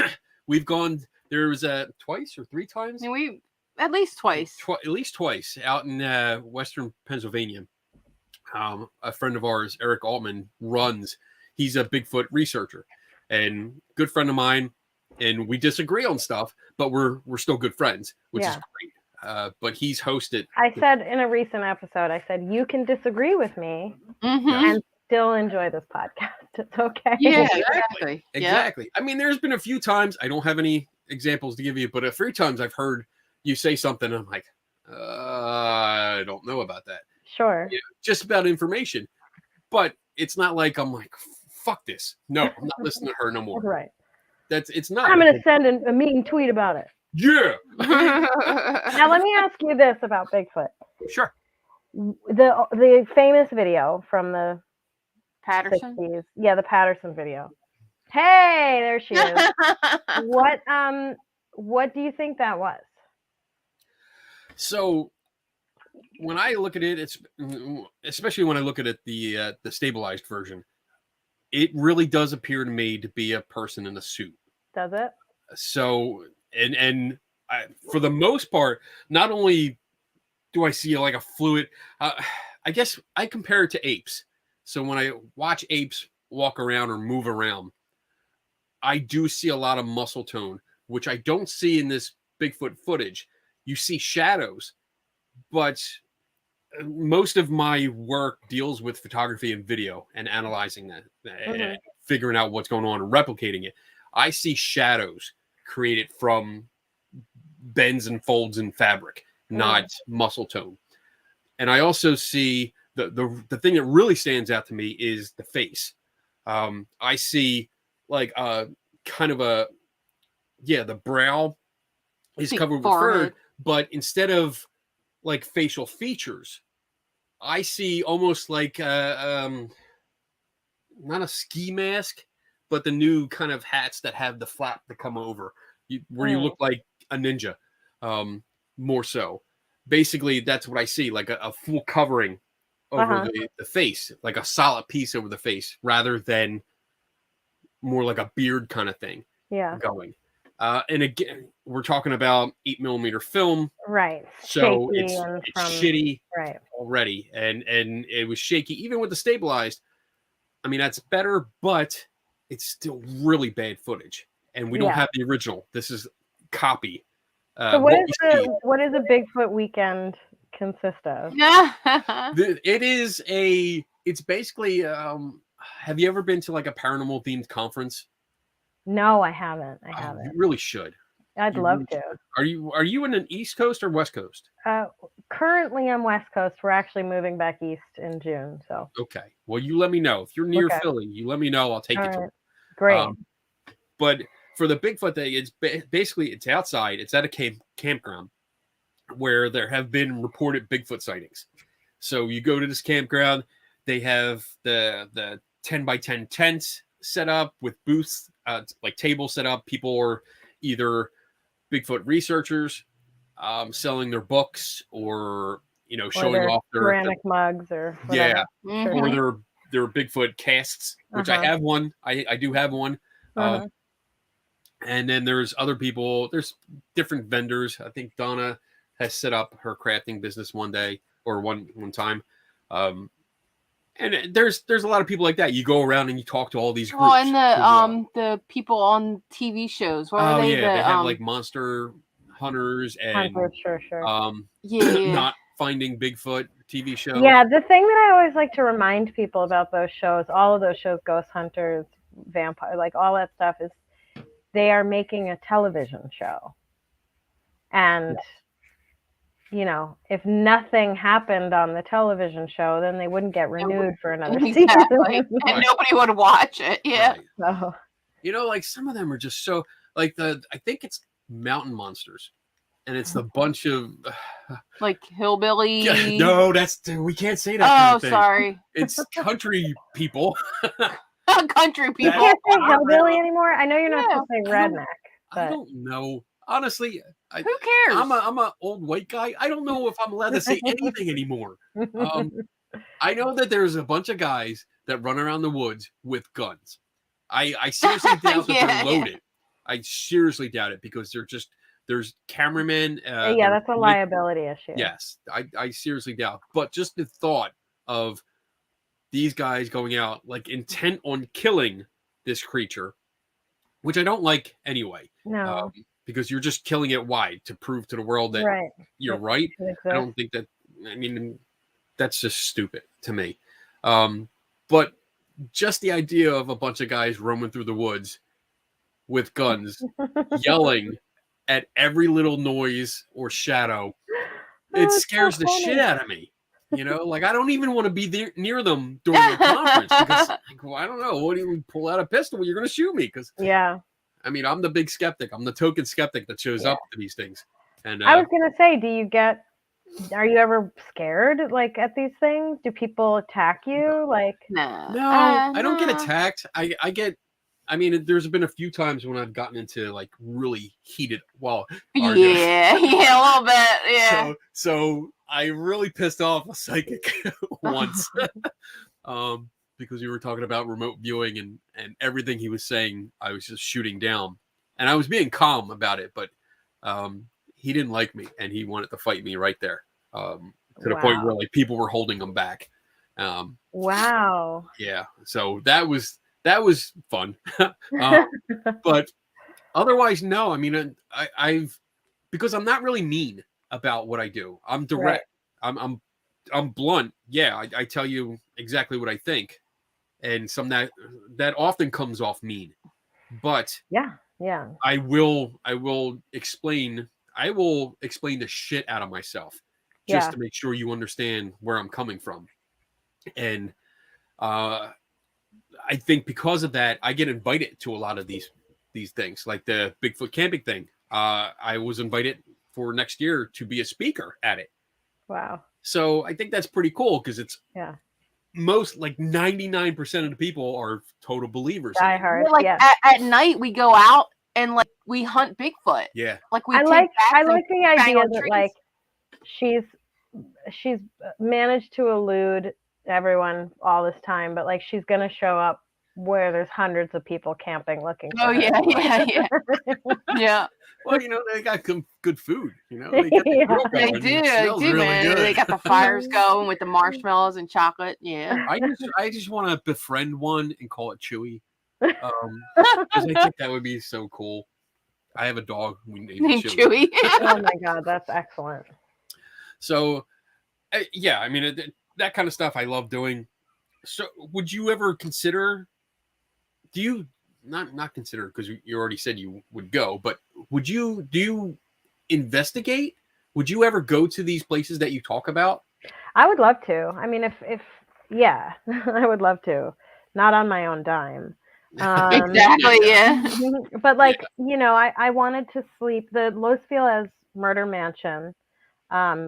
We've gone. There was twice or three times. We at least twice. At least twice out in Western Pennsylvania. A friend of ours, Eric Altman, runs. He's a Bigfoot researcher and good friend of mine. And we disagree on stuff, but we're still good friends, which is great. But he's hosted. I said in a recent episode, I said, you can disagree with me Mm-hmm. and still enjoy this podcast. It's okay. Yeah, Exactly. Yep. I mean, there's been a few times, I don't have any examples to give you, but a few times I've heard you say something and I'm like, I don't know about that. Sure. You know, just about information. But it's not like I'm like, fuck this. No, I'm not listening to her no more. Right. It's not. I'm going to send a mean tweet about it. Yeah. Now, let me ask you this about Bigfoot. Sure. The famous video from the Patterson. 60s. Yeah, the Patterson video. Hey, there she is. What do you think that was? So when I look at it, it's especially when I look at it the stabilized version, it really does appear to me to be a person in a suit. Does it? So and for the most part, not only do I see like a fluid, I guess I compare it to apes. So when I watch apes walk around or move around, I do see a lot of muscle tone, which I don't see in this Bigfoot footage. You see shadows, but most of my work deals with photography and video and analyzing that and figuring out what's going on and replicating it. I see shadows created from bends and folds in fabric, not muscle tone. And I also see the thing that really stands out to me is the face. I see like kind of the brow is covered with fur, but instead of like facial features, I see almost like not a ski mask, but the new kind of hats that have the flap that come over, where you look like a ninja, more so. Basically, that's what I see, like a full covering over the face, like a solid piece over the face, rather than more like a beard kind of thing going. And again, we're talking about 8mm film. Right. So shaky it's shitty right. already. And it was shaky. Even with the stabilized, I mean, that's better, but it's still really bad footage. And we don't have the original. This is copy. So what is a Bigfoot weekend consist of? It's basically, have you ever been to like a paranormal themed conference? No, I haven't. You really should. I'd love to. Are you in an East Coast or West Coast? Currently I'm West Coast. We're actually moving back east in June. So okay. Well, you let me know. If you're near Philly, you let me know. I'll take you to it. Great. But for the Bigfoot thing, it's basically it's outside. It's at a campground where there have been reported Bigfoot sightings. So you go to this campground. They have the 10x10 tents set up with booths, like tables set up. People are either Bigfoot researchers selling their books, or showing off their ceramic mugs or whatever. Or their Bigfoot casts, which I have one. I do have one. And then there's other people. There's different vendors. I think Donna has set up her crafting business one day or one time. And there's a lot of people like that. You go around and you talk to all these groups. Oh, and the people on TV shows. What are they? They have like monster hunters and sure. Not finding Bigfoot TV show. Yeah, the thing that I always like to remind people about those shows, all of those shows, Ghost Hunters, Vampire, like all that stuff, is they are making a television show. And if nothing happened on the television show, then they wouldn't get renewed for another season. And nobody would watch it. Yeah. Right. So. Like some of them are just so like I think it's Mountain Monsters, and it's the bunch of like hillbilly. No, we can't say that. Oh, kind of thing. Sorry. It's country people. Country people. You can't say hillbilly anymore. I know you're not supposed to say redneck. I don't know. Honestly, who cares? I'm a old white guy. I don't know if I'm allowed to say anything anymore. I know that there's a bunch of guys that run around the woods with guns. I seriously doubt that they're loaded. I seriously doubt it because there's cameramen. Yeah, that's a liability issue. Yes, I seriously doubt. But just the thought of these guys going out like intent on killing this creature, which I don't like anyway. No. Because you're just killing it. Why? To prove to the world that you're right. I don't think that. I mean, that's just stupid to me. But just the idea of a bunch of guys roaming through the woods with guns, yelling at every little noise or shadow, it scares the shit out of me. You know, like I don't even want to be near them during the conference because I don't know. What do you pull out a pistol? You're going to shoot me because I mean, I'm the big skeptic. I'm the token skeptic that shows up to these things. And I was going to say, are you ever scared like at these things? Do people attack you? Like, no, I don't get attacked. I mean, there's been a few times when I've gotten into like really heated, arguments. Yeah, a little bit. Yeah. So I really pissed off a psychic once. Because we were talking about remote viewing and everything he was saying, I was just shooting down. And I was being calm about it, but he didn't like me and he wanted to fight me right there. To the point where like people were holding him back. Wow. Yeah. So that was fun. But otherwise, no. I mean, I've because I'm not really mean about what I do. I'm direct. Right. I'm blunt. Yeah, I tell you exactly what I think. And some that often comes off mean, but I will explain the shit out of myself just to make sure you understand where I'm coming from. And I think because of that, I get invited to a lot of these things, like the Bigfoot camping thing. I was invited for next year to be a speaker at it. Wow. So I think that's pretty cool because it's most like 99% of the people are total believers. Die hard. Like at night we go out and like we hunt Bigfoot. Yeah. Like I like the idea that like she's managed to elude everyone all this time, but like she's gonna show up where there's hundreds of people camping looking for her. Yeah. Well, you know, they got good food, you know. They got the they do, man. Good. They got the fires going with the marshmallows and chocolate. Yeah. I just want to befriend one and call it Chewy. Because I think that would be so cool. I have a dog named Chewy. Oh my god, that's excellent. So, yeah, I mean that kind of stuff I love doing. So, would you ever consider? Do you not consider because you already said you would go, but do you investigate? Would you ever go to these places that you talk about? I would love to. I mean, if I would love to. Not on my own dime. Exactly, yeah. But like, you know, I wanted to sleep. The Los Feliz murder mansion,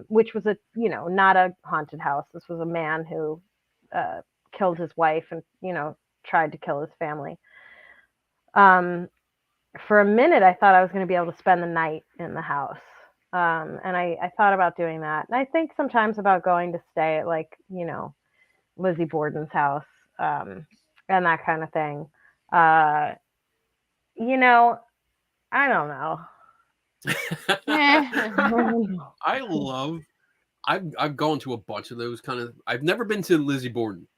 which was not a haunted house. This was a man who killed his wife and, tried to kill his family. For a minute, I thought I was going to be able to spend the night in the house. And I thought about doing that. And I think sometimes about going to stay at like, Lizzie Borden's house, and that kind of thing. I don't know. I've gone to a bunch of those kind of. I've never been to Lizzie Borden.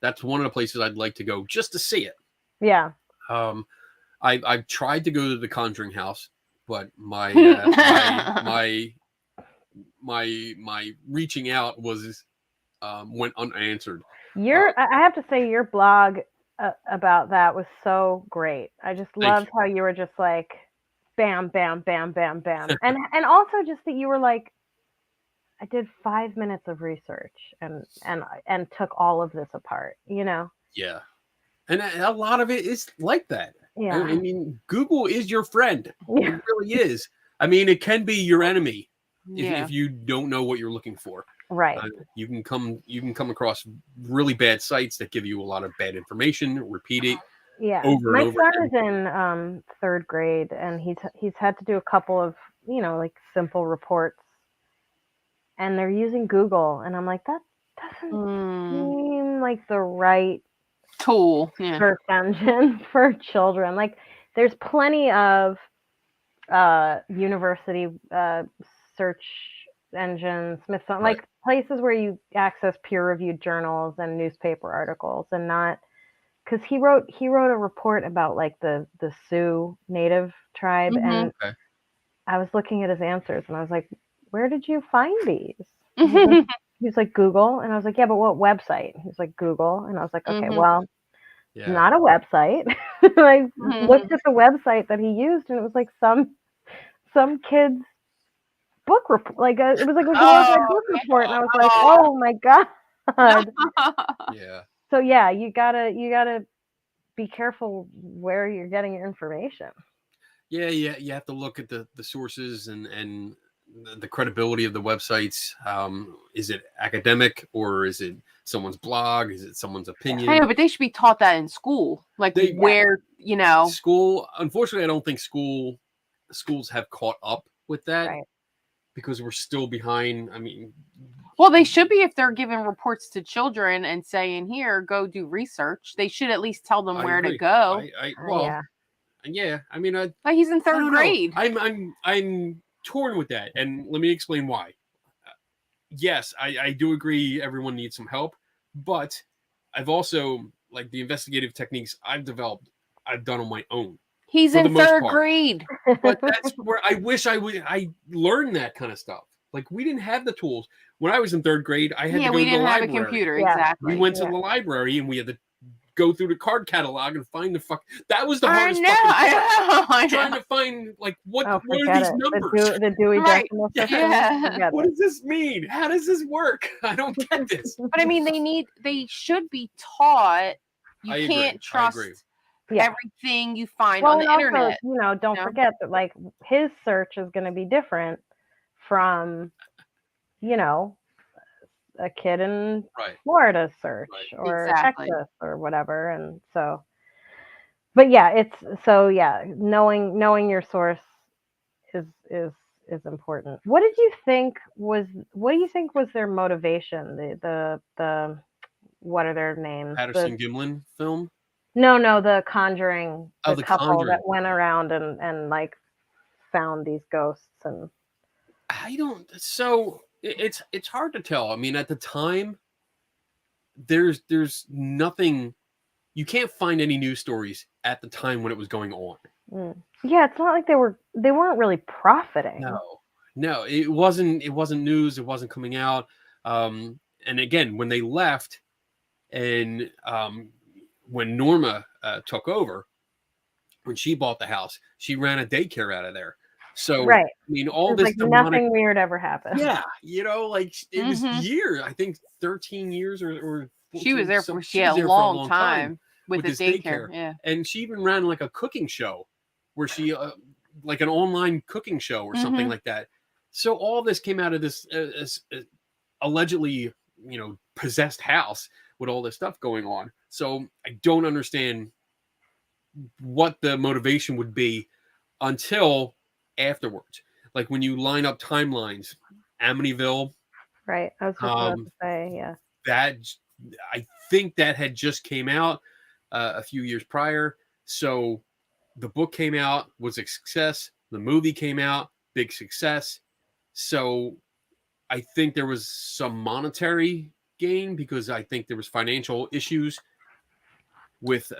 That's one of the places I'd like to go just to see it. Yeah. I've tried to go to the Conjuring house, but my reaching out went unanswered. I have to say your blog about that was so great. I just loved how you were just like bam, bam, bam, bam, bam. and also just that you were like, I did 5 minutes of research and took all of this apart, Yeah. And a lot of it is like that. Yeah. I mean, Google is your friend. It really is. I mean, it can be your enemy if you don't know what you're looking for. Right. You can come across really bad sites that give you a lot of bad information. Repeat it. Yeah. Over and over. My son is in third grade, and he's had to do a couple of like simple reports, and they're using Google, and I'm like, doesn't seem like the right tool. Yeah. search engine for children. Like, there's plenty of university search engines, Smithsonian, Right. like places where you access peer-reviewed journals and newspaper articles, and not because he wrote a report about like the Sioux Native tribe, and Okay. I was looking at his answers, and I was like, "Where did you find these?" And he's like, Google, and I was like, "Yeah, but what website?" He's like, Google, and I was like, "Okay, well, Yeah. not a website." I looked at the website that he used, and it was like some kid's book report. Like it was like a glorified book report, and I was like, "Oh my god!" Yeah. So yeah, you gotta be careful where you're getting your information. Yeah, you have to look at the sources and the credibility of the websites. Is it academic or is it someone's blog? Is it someone's opinion? I know, but they should be taught that in school, like where school. Unfortunately, I don't think schools have caught up with that, right? Because we're still behind. I mean, well, they should be if they're giving reports to children and saying, "Here, go do research." They should at least tell them where to go. Yeah. I mean, like he's in third grade. I'm torn with that, and let me explain why. Yes, I do agree. Everyone needs some help, but I've also like the investigative techniques I've developed. I've done on my own. He's in third grade, but that's where I wish I learned that kind of stuff. Like we didn't have the tools when I was in third grade. I had to go to the library. We didn't have a computer. Exactly. We went to the library and we had to go through the card catalog and find the fuck. That was the hardest I know. Trying to find like what are these numbers? The Dewey Decimal System. Yeah. What does this mean? How does this work? I don't get this. But I mean, they should be taught. You can't trust everything you find on the internet. You know, don't forget that like his search is going to be different from, you know, a kid in Florida search or Texas or whatever. And so, but yeah, knowing your source is important. What do you think was their motivation? The what are their names? Patterson Gimlin film? No, the Conjuring. The couple Conjuring that went around and like found these ghosts. And I don't. So it's hard to tell. I mean, at the time, there's nothing. You can't find any news stories at the time when it was going on. Yeah, it's not like they weren't really profiting. No, it wasn't news. It wasn't coming out. And again, when they left, and when Norma took over, when she bought the house, she ran a daycare out of there. So I mean, all this like nothing weird ever happened. Yeah, you know, like it was years. I think 13 years or 14, she was there for a long time with the daycare. Yeah, and she even ran like a cooking show, where she like an online cooking show or something like that. So all this came out of this allegedly, you know, possessed house with all this stuff going on. So I don't understand what the motivation would be until afterwards. Like when you line up timelines, Amityville. Right. I was just about to say, yeah. That I think that had just came out a few years prior. So the book came out, was a success. The movie came out, big success. So I think there was some monetary gain because I think there was financial issues with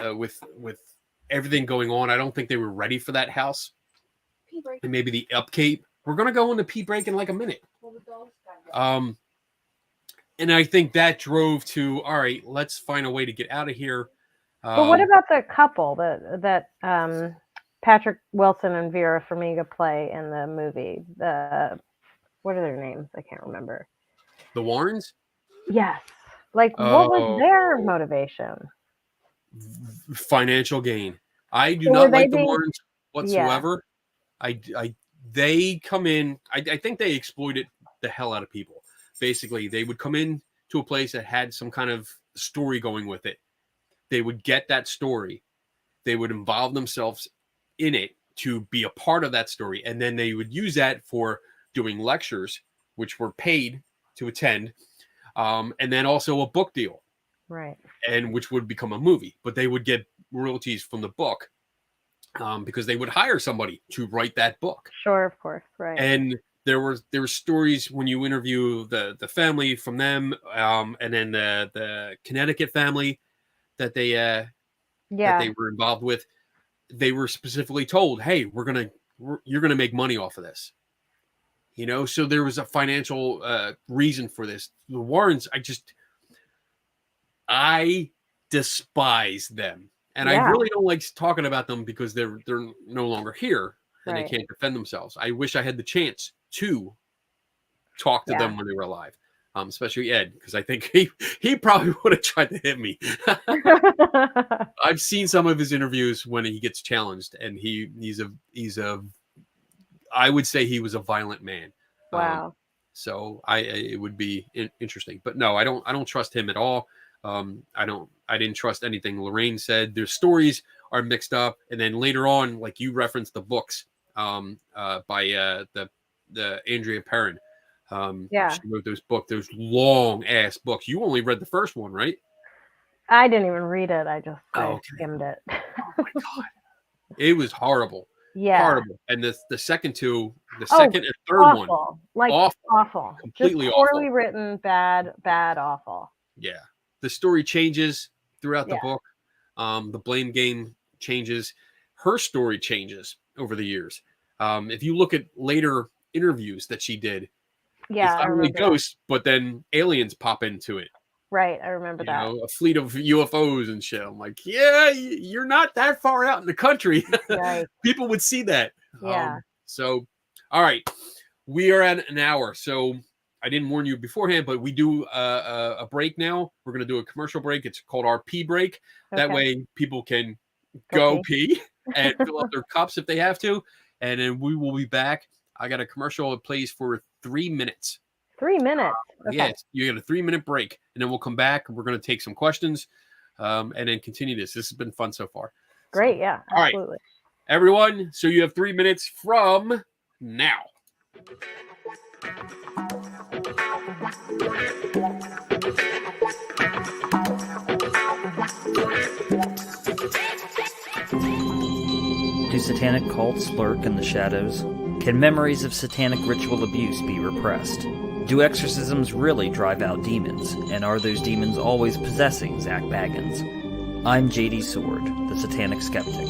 everything going on. I don't think they were ready for that house. And maybe the upkeep. We're gonna go into pee break in like a minute. And I think that drove to, all right, let's find a way to get out of here. But what about the couple that Patrick Wilson and Vera Farmiga play in the movie? What are their names? I can't remember. The Warrens? Yes. Like, what was their motivation? Financial gain. I do not like the Warrens whatsoever. Yeah. They come in. I think they exploited the hell out of people. Basically, they would come in to a place that had some kind of story going with it. They would get that story. They would involve themselves in it to be a part of that story. And then they would use that for doing lectures, which were paid to attend. and then also a book deal, Right. and which would become a movie, but they would get royalties from the book because they would hire somebody to write that book. Sure, of course, right. And there were stories when you interview the family from them, and then the Connecticut family that they were involved with. They were specifically told, "Hey, you're gonna make money off of this." You know, so there was a financial reason for this. The Warrens, I despise them, and I really don't like talking about them because they're no longer here and they can't defend themselves. I wish I had the chance to talk to them when they were alive, especially Ed, because I think he probably would have tried to hit me. I've seen some of his interviews when he gets challenged, and he's a I would say he was a violent man. Wow. So it would be interesting, but no, I don't trust him at all. I didn't trust anything Lorraine said. Their stories are mixed up, and then later on, like you referenced the books by the Andrea Perrin. She wrote those long ass books. You only read the first one, right? I didn't even read it. I skimmed it. Oh my god, it was horrible. Yeah, horrible. And the second two, the second and third awful. one, awful, completely just poorly written, bad, awful. Yeah, the story changes throughout the book. The blame game changes. Her story changes over the years. If you look at later interviews that she did, it's not only ghosts, but then aliens pop into it. Right, I remember that. A fleet of UFOs and shit. I'm like, yeah, you're not that far out in the country. Right. People would see that. Yeah. So, all right, we are at an hour. So I didn't warn you beforehand, but we do a break now. We're going to do a commercial break. It's called our pee break. That way people can go pee and fill up their cups if they have to. And then we will be back. I got a commercial that plays for 3 minutes. 3 minutes. Okay. Yes, you get a 3-minute break, and then we'll come back. We're going to take some questions, and then continue this. This has been fun so far. Great, yeah, absolutely. All right, everyone. So you have 3 minutes from now. Do satanic cults lurk in the shadows? Can memories of satanic ritual abuse be repressed? Do exorcisms really drive out demons? And are those demons always possessing Zach Baggins? I'm JD Sword, the Satanic Skeptic.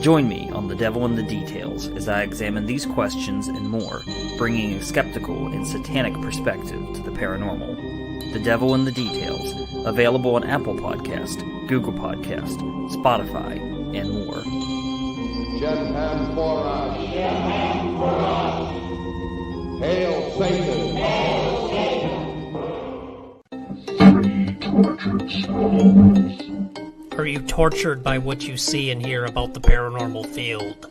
Join me on The Devil in the Details as I examine these questions and more, bringing a skeptical and satanic perspective to the paranormal. The Devil in the Details, available on Apple Podcast, Google Podcast, Spotify, and more. Japan for us. Japan for us. Hail Satan. Hail Satan. Are you tortured by what you see and hear about the paranormal field?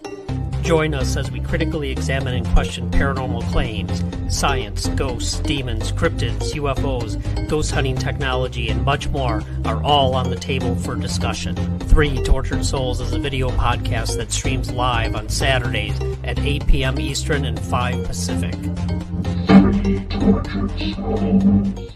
Join us as we critically examine and question paranormal claims, science, ghosts, demons, cryptids, UFOs, ghost hunting technology, and much more are all on the table for discussion. 3 Tortured Souls is a video podcast that streams live on Saturdays at 8 p.m. Eastern and 5 Pacific. 3 Tortured Souls.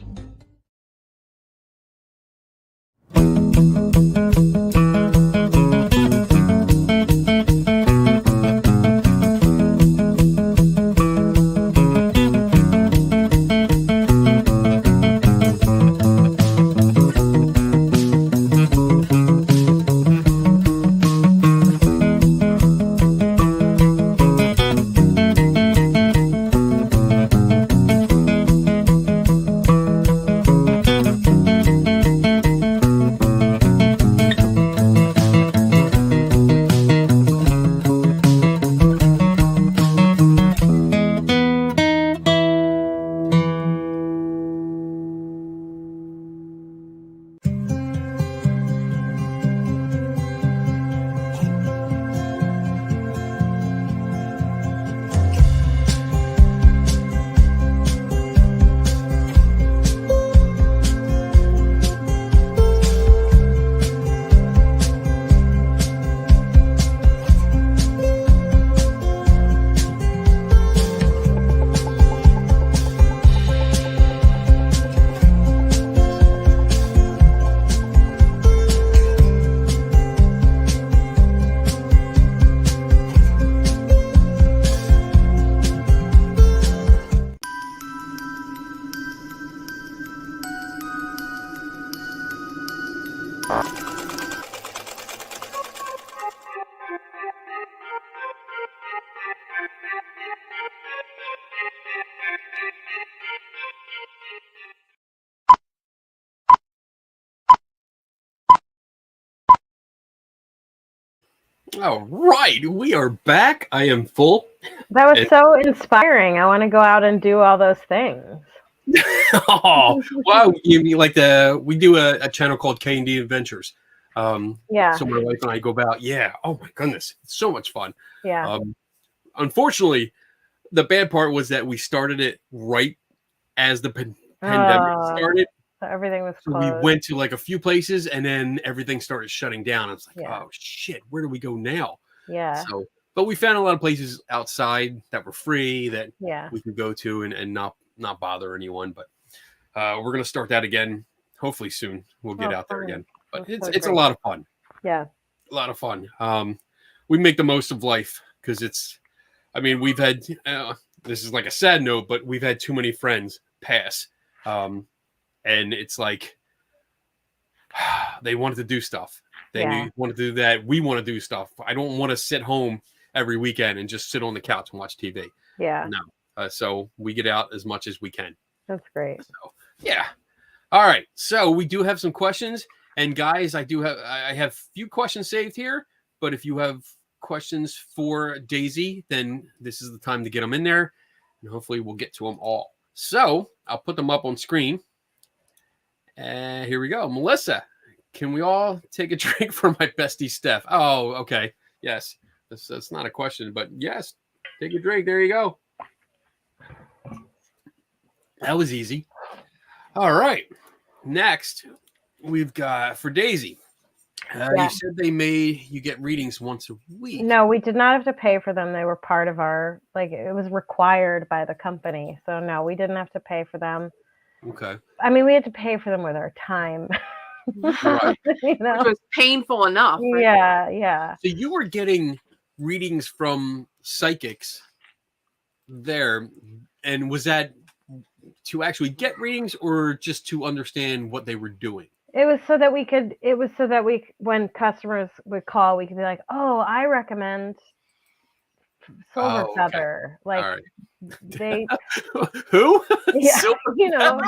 All right, we are back. I am full. That was so inspiring. I want to go out and do all those things. Oh, wow. You mean like we do a channel called K&D Adventures. Yeah. So my wife and I go about. Yeah. Oh my goodness. It's so much fun. Yeah. Unfortunately, the bad part was that we started it right as the pandemic started. So everything was so closed. we went to like a few places and then everything started shutting down. I was like, Yeah. oh shit, where do we go now? Yeah. So, but we found a lot of places outside that were free that Yeah. we could go to and not bother anyone. But we're gonna start that again. Hopefully soon we'll get out there again. But That's it's so a lot of fun. Yeah. A lot of fun. We make the most of life because we've had this is like a sad note, but we've had too many friends pass. And it's like they wanted to do stuff. They wanted to do that. We want to do stuff. I don't want to sit home every weekend and just sit on the couch and watch TV. Yeah. No. So we get out as much as we can. That's great. So, yeah. All right. So we do have some questions. And guys, I have a few questions saved here. But if you have questions for Daisy, then this is the time to get them in there. And hopefully we'll get to them all. So I'll put them up on screen. And here we go. Melissa, can we all take a drink for my bestie Steph? Oh, okay. Yes. That's not a question, but yes. Take a drink. There you go. That was easy. All right. Next, we've got for Daisy. You said you get readings once a week. No, we did not have to pay for them. They were part of our, it was required by the company. So no, we didn't have to pay for them. Okay. I mean, we had to pay for them with our time. Right. Which was painful enough. Right? Yeah, yeah. So you were getting readings from psychics there, and was that to actually get readings or just to understand what they were doing? It was so that when customers would call, we could be like, oh, I recommend Silver Feather. Like, all right. they who? Yeah, Silver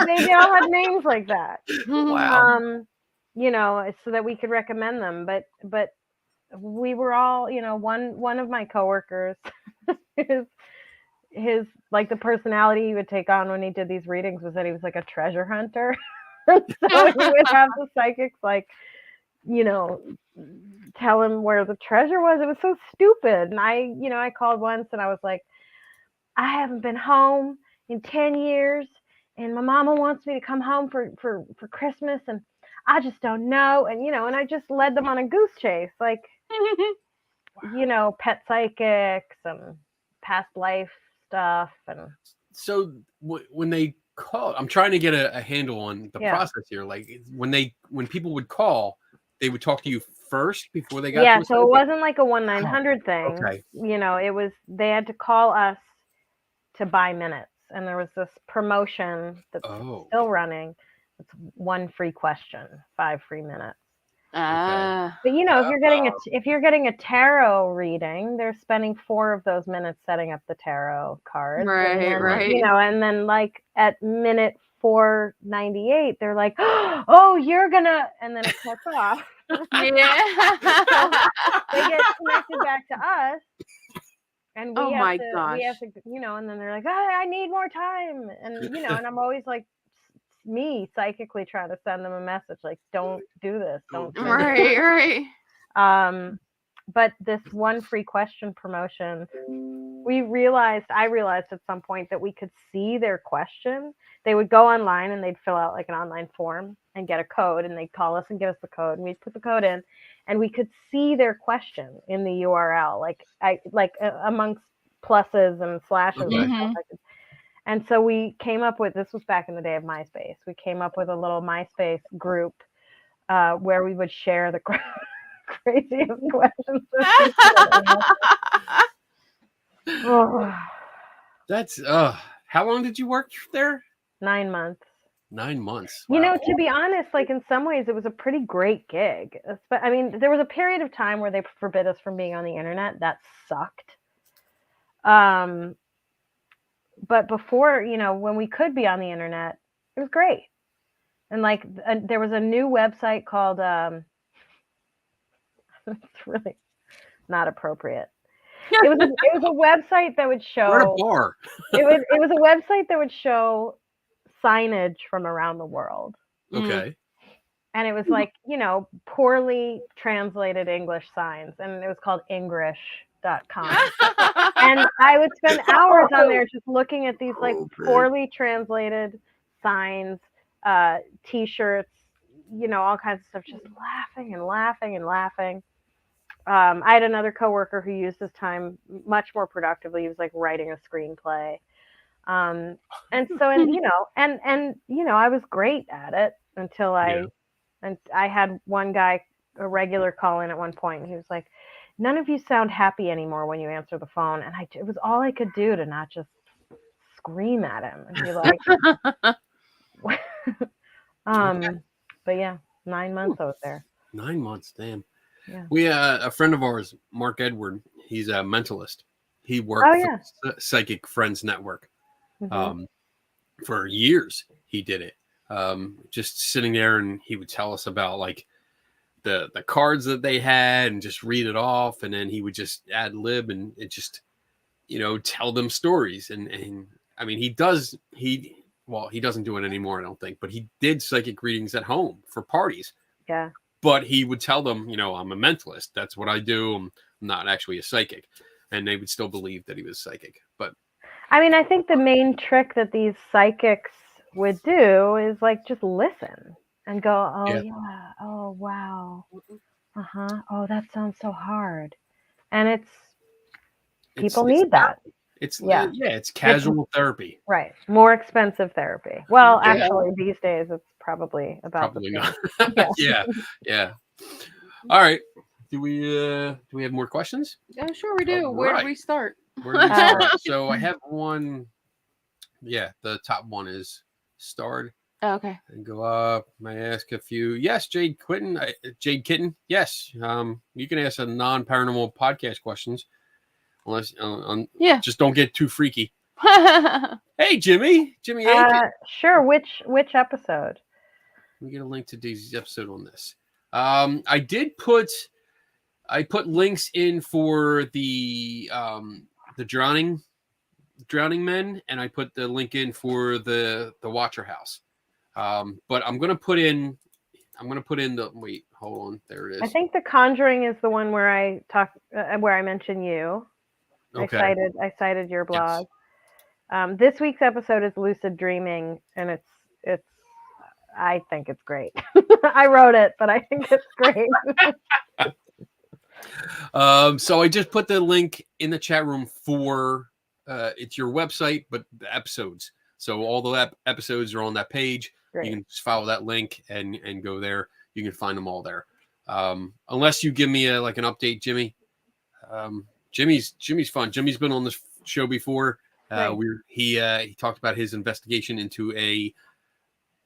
they all had names like that. Wow. So that we could recommend them. But we were all, one of my coworkers, his like the personality he would take on when he did these readings was that he was like a treasure hunter. So he would have the psychics tell him where the treasure was. It was so stupid. And I called once and I was like, I haven't been home in 10 years and my mama wants me to come home for Christmas and I just don't know. And, and I just led them on a goose chase, like, pet psychics and past life stuff. And so when they call, I'm trying to get a handle on the process here. Like when people would call, they would talk to you first before they got to so it wasn't like a 1-900 thing. Okay. It was, they had to call us to buy minutes. And there was this promotion that's still running. It's 1 free question, 5 free minutes. But if you're getting a tarot reading, they're spending 4 of those minutes setting up the tarot cards. Right. And then like at minute 498, they're like, oh, you're gonna, and then it cuts off. Yeah. They get connected back to us. And we have to, and then they're like, I need more time. And, and I'm always like, me psychically trying to send them a message like, don't do this. Don't do Right. But this 1 free question promotion, I realized at some point that we could see their question. They would go online and they'd fill out like an online form and get a code and they'd call us and give us the code and we'd put the code in and we could see their question in the URL, like amongst pluses and slashes. Mm-hmm. And so we came up with, this was back in the day of MySpace. We came up with a little MySpace group where we would share the craziest questions. That's how long did you work there? 9 months. 9 months. Wow. To be honest, like in some ways it was a pretty great gig. I mean, there was a period of time where they forbid us from being on the internet. That sucked. But before, when we could be on the internet, it was great. And like there was a new website called it's really not appropriate. It was a website that would We're at a show. bar. It was a website that would show signage from around the world. Okay. And it was like, poorly translated English signs. And it was called English.com. And I would spend hours on there just looking at these like poorly translated signs, T-shirts, all kinds of stuff, just laughing and laughing and laughing. I had another coworker who used his time much more productively. He was like writing a screenplay. And so, I was great at it until I had one guy, a regular, call in at one point, and he was like, "None of you sound happy anymore when you answer the phone." And it was all I could do to not just scream at him and be like, but yeah, 9 months I was there. 9 months, damn. Yeah. We a friend of ours, Mark Edward, he's a mentalist. He worked for Psychic Friends Network. For years he did it. Just sitting there, and he would tell us about like the cards that they had and just read it off, and then he would just ad lib and it just tell them stories. And I mean, he doesn't do it anymore, I don't think, but he did psychic readings at home for parties. Yeah. But he would tell them, I'm a mentalist. That's what I do. I'm not actually a psychic. And they would still believe that he was psychic. But I mean, I think the main trick that these psychics would do is like just listen and go, "Oh yeah, oh wow, oh that sounds so hard," and people need that. It's it's casual therapy, right? More expensive therapy. Well, actually, these days it's probably about probably the not. yeah. All right. Do we have more questions? Yeah, sure we do. Where do we start? Where do we start? So I have one. Yeah, the top one is starred. Oh, okay. And go up. I ask a few. Yes, Jade Kitten. Yes. You can ask a non-paranormal podcast questions, unless just don't get too freaky. Hey, Jimmy Eagan. Sure. Which episode? We get a link to Daisy's episode on this. I put links in for the drowning men, and I put the link in for the Watcher House. But I'm gonna put in the wait. Hold on, there it is. I think The Conjuring is the one where I mention you. Okay. I cited your blog. Yes. This week's episode is lucid dreaming, and it's. I think it's great. I wrote it, but I think it's great. So I just put the link in the chat room for it's your website, but the episodes. So all the episodes are on that page. Great. You can just follow that link and go there. You can find them all there. Unless you give me an update, Jimmy. Jimmy's fun. Jimmy's been on this show before. Right. He talked about his investigation into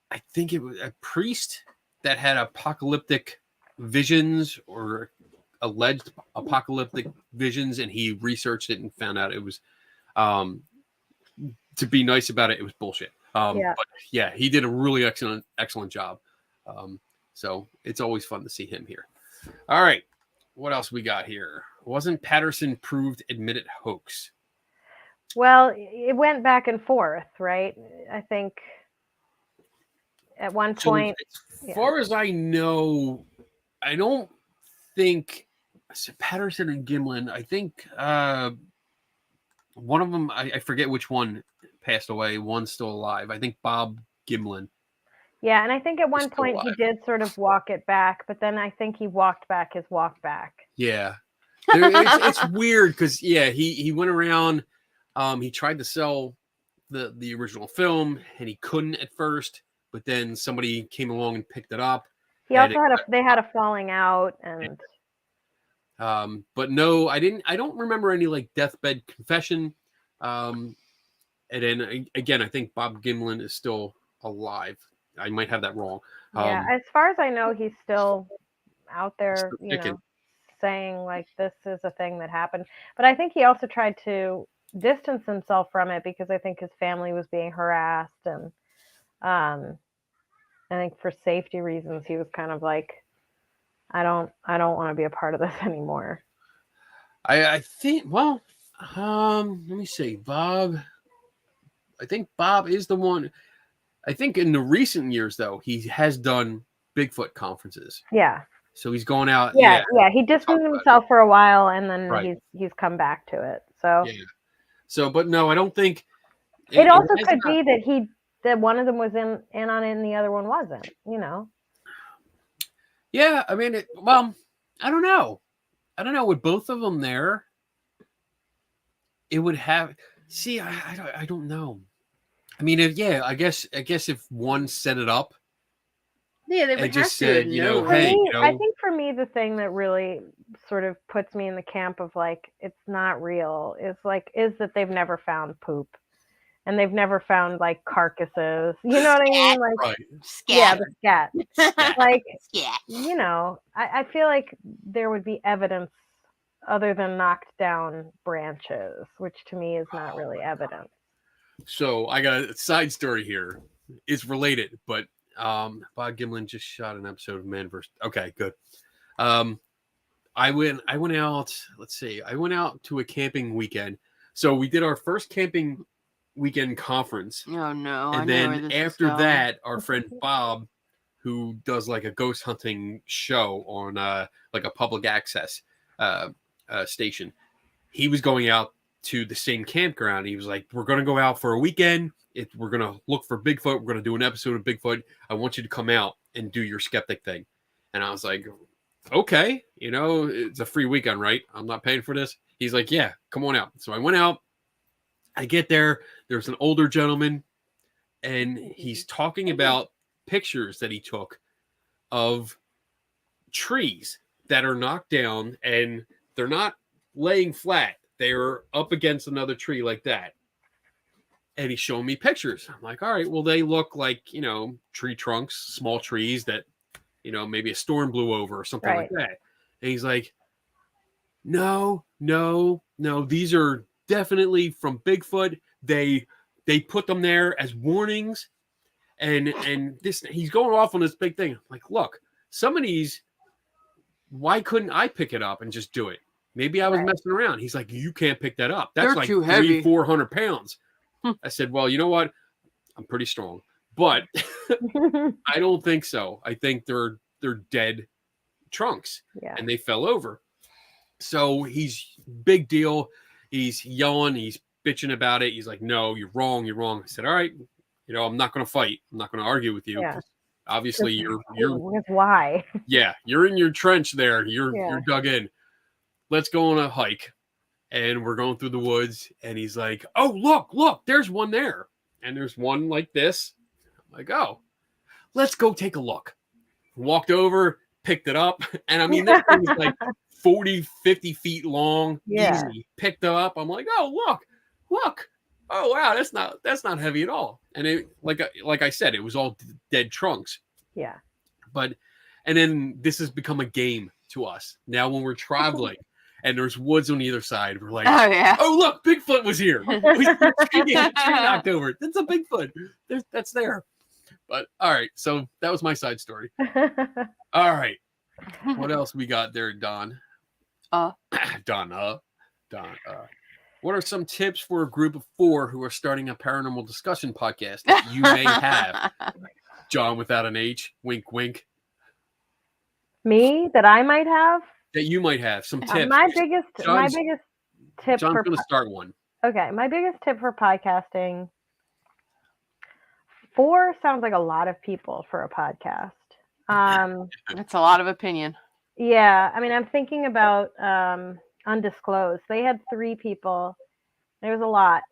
I think it was a priest that had apocalyptic visions or alleged apocalyptic visions, and he researched it and found out it was to be nice about it, it was bullshit. But yeah, he did a really excellent job. So it's always fun to see him here. All right, what else we got here? Wasn't Patterson proved admitted hoax? Well, it went back and forth, right? I think at one point, as far as I know, I don't think Patterson and Gimlin. I think one of them, I forget which one, passed away. One's still alive. I think Bob Gimlin. Yeah, and I think at one point he did sort of walk it back, but then I think he walked back his walk back. Yeah, it's weird because he went around. He tried to sell the original film, and he couldn't at first. But then somebody came along and picked it up. He also had a falling out, and but no, I don't remember any like deathbed confession. And then again, I think Bob Gimlin is still alive. I might have that wrong. Yeah, as far as I know, he's still out there, saying like this is a thing that happened. But I think he also tried to distance himself from it because I think his family was being harassed, and I think for safety reasons he was kind of like, I don't want to be a part of this anymore. I think. Well, let me see. Bob. I think Bob is the one. I think in the recent years, though, he has done Bigfoot conferences. Yeah. So he's going out. Yeah. He distanced himself for a while, and then he's come back to it. So. Yeah. So, but no, I don't think. It also could be that one of them was in on it and the other one wasn't. You know. Yeah, I mean, well, I don't know. With both of them there, it would have. See, I don't know. I mean, I guess if one set it up, yeah, they would and just have to said, know. hey, I think for me, the thing that really sort of puts me in the camp of like it's not real is that they've never found poop, and they've never found like carcasses. You know what I mean? Like, Scat. Yeah, the scat. Like, Scat. you know, I feel like there would be evidence other than knocked down branches, which to me is not really evidence. So I got a side story here. It's related, but Bob Gimlin just shot an episode of Man vs. Okay, good. I went out. Let's see. I went out to a camping weekend. So we did our first camping weekend conference. Oh no! And then after that, our friend Bob, who does like a ghost hunting show on like a public access station, he was going out to the same campground. He was like, "We're going to go out for a weekend. We're going to look for Bigfoot. We're going to do an episode of Bigfoot. I want you to come out and do your skeptic thing." And I was like, "Okay, it's a free weekend, right? I'm not paying for this." He's like, "Yeah, come on out." So I went out. I get there. There's an older gentleman, and he's talking about pictures that he took of trees that are knocked down, and they're not laying flat. They're up against another tree like that. And he's showing me pictures. I'm like, all right, well, they look like, tree trunks, small trees that, maybe a storm blew over or something like that. And he's like, no, these are definitely from Bigfoot. They put them there as warnings. And this, he's going off on this big thing. I'm like, look, some of these, why couldn't I pick it up and just do it? Maybe I was messing around. He's like, you can't pick that up. That's like 300-400 pounds. I said, well, you know what? I'm pretty strong, but I don't think so. I think they're dead trunks, and they fell over. So he's big deal. He's yelling. He's bitching about it. He's like, no, you're wrong. You're wrong. I said, all right, I'm not going to fight. I'm not going to argue with you. Yeah. Obviously, you're why? Yeah, you're in your trench there. You're dug in. Let's go on a hike. And we're going through the woods, and he's like, oh, look, there's one there. And there's one like this. I'm like, oh, let's go take a look. Walked over, picked it up. And I mean, this thing is like 40, 50 feet long. Yeah. Easy. Picked it up. I'm like, oh, look. Oh, wow, that's not heavy at all. And it, like I said, it was all dead trunks. Yeah. And then this has become a game to us. Now when we're traveling, and there's woods on either side, we're like, oh, look, Bigfoot was here. Tree knocked over. That's a Bigfoot. That's there. But all right, so that was my side story. All right, what else we got there, Don? Don. What are some tips for a group of 4 who are starting a paranormal discussion podcast that you may have? John without an H. Wink, wink. Me? That I might have? That you might have some tips. My biggest tip. John's going to start one. Okay, my biggest tip for podcasting. 4 sounds like a lot of people for a podcast. That's a lot of opinion. Yeah, I mean, I'm thinking about Undisclosed. They had 3 people. It was a lot.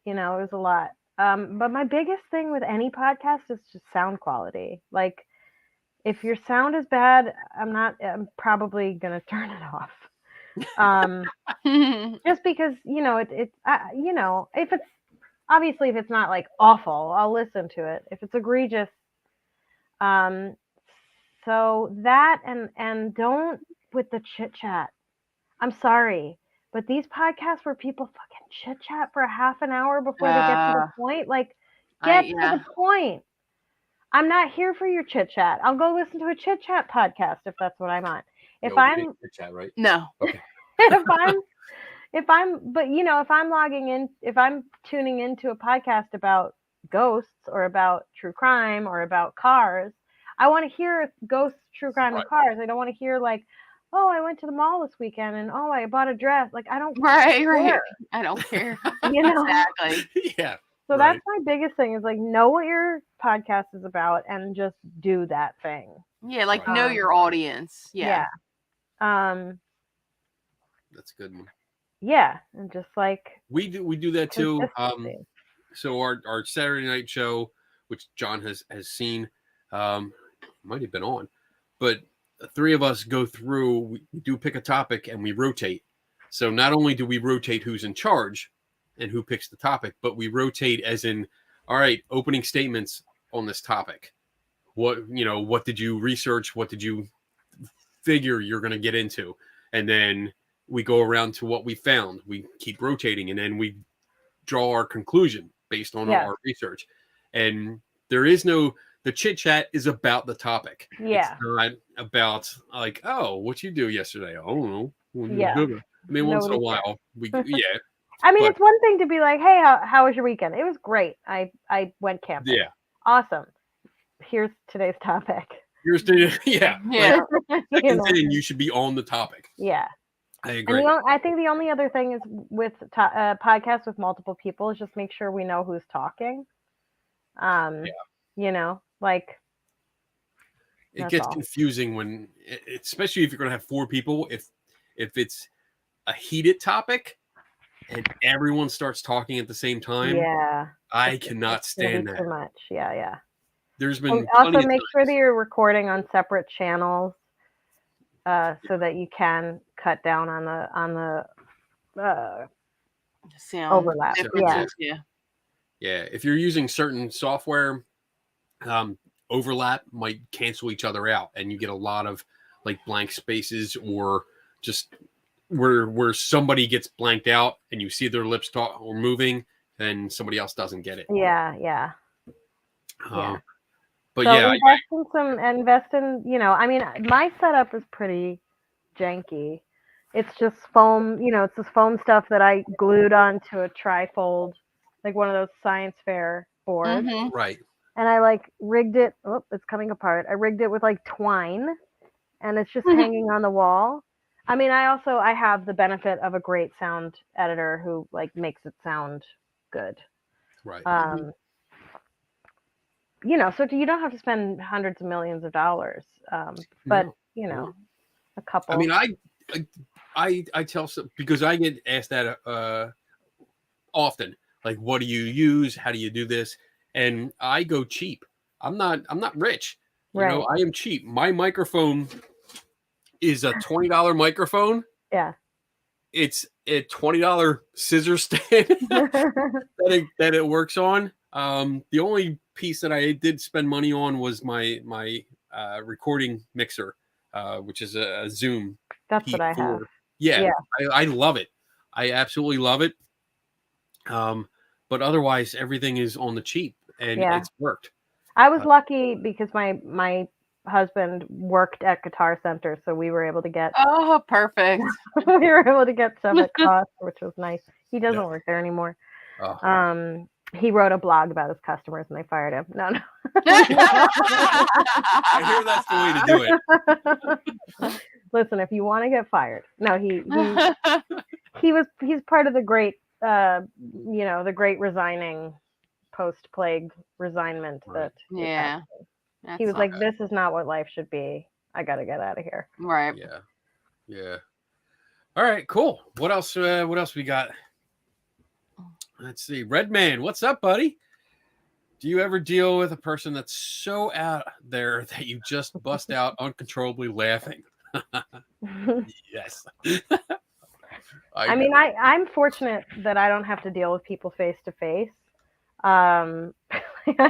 It was a lot. But my biggest thing with any podcast is just sound quality. Like, if your sound is bad, I'm probably going to turn it off. Just because, if it's, obviously if it's not like awful, I'll listen to it. If it's egregious, so that, and don't with the chit chat. I'm sorry, but these podcasts where people fucking chit chat for a half an hour before they get to the point, like, get to the point. I'm not here for your chit chat. I'll go listen to a chit chat podcast if that's what I'm on. If I'm chit chat, right? No. Okay. if I'm logging in, if I'm tuning into a podcast about ghosts or about true crime or about cars, I want to hear ghosts, true crime, and cars. I don't want to hear like, oh, I went to the mall this weekend and oh, I bought a dress. Like, I don't care. I don't care. Exactly. Yeah. So that's my biggest thing is like, know what your podcast is about and just do that thing. Yeah, like know your audience. Yeah. That's a good one. Yeah, and just like we do that too. So our Saturday night show, which John has seen, might have been on, but the three of us go through. We do pick a topic and we rotate. So not only do we rotate who's in charge and who picks the topic, but we rotate as in, all right, opening statements on this topic. What did you research? What did you figure you're going to get into? And then we go around to what we found. We keep rotating, and then we draw our conclusion based on our research. And there is the chit chat is about the topic. Yeah. It's not about like, oh, what you do yesterday? I don't know. Yeah. I mean, once in a while, I mean, it's one thing to be like, hey, how was your weekend? It was great. I went camping. Yeah. Awesome. Here's today's topic. Yeah. Like, you you should be on the topic. Yeah. I agree. And I think the only other thing is with podcasts with multiple people is just make sure we know who's talking. Like it gets confusing when, especially if you're going to have four people, if it's a heated topic and everyone starts talking at the same time. Yeah. I cannot stand that. Too much. Yeah. There's been also make sure that you're recording on separate channels so that you can cut down on the sound overlap. Yeah. If you're using certain software, overlap might cancel each other out, and you get a lot of like blank spaces or just where somebody gets blanked out and you see their lips talk or moving, and somebody else doesn't get it. Yeah. But so invest in, I mean, my setup is pretty janky. It's just foam, it's this foam stuff that I glued onto a trifold, like one of those science fair boards. Mm-hmm. Right. And I like rigged it. Oh, it's coming apart. I rigged it with like twine, and it's just hanging on the wall. I mean, I have the benefit of a great sound editor who like makes it sound good. Right. So you don't have to spend hundreds of millions of dollars, but a couple. I mean, I tell some, because I get asked that often, like, what do you use? How do you do this? And I go cheap. I'm not rich. Right. I am cheap. My microphone is a $20 microphone. Yeah. It's a $20 scissor stand that it works on. The only piece that I did spend money on was my recording mixer, which is a Zoom. That's what I have. Yeah. I love it. I absolutely love it. But otherwise, everything is on the cheap, and it's worked. I was lucky because my husband worked at Guitar Center, so we were able to get. Oh, perfect! We were able to get some at cost, which was nice. He doesn't work there anymore. Oh. He wrote a blog about his customers, and they fired him. No. I hear that's the way to do it. Listen, if you want to get fired, no, he's part of the great. The great resigning post-plague resignment that he was like, this is not what life should be. I got to get out of here. Right. Yeah. All right, cool. What else we got? Let's see. Red Man, what's up, buddy? Do you ever deal with a person that's so out there that you just bust out uncontrollably laughing? Yes. I mean, I'm fortunate that I don't have to deal with people face to face. I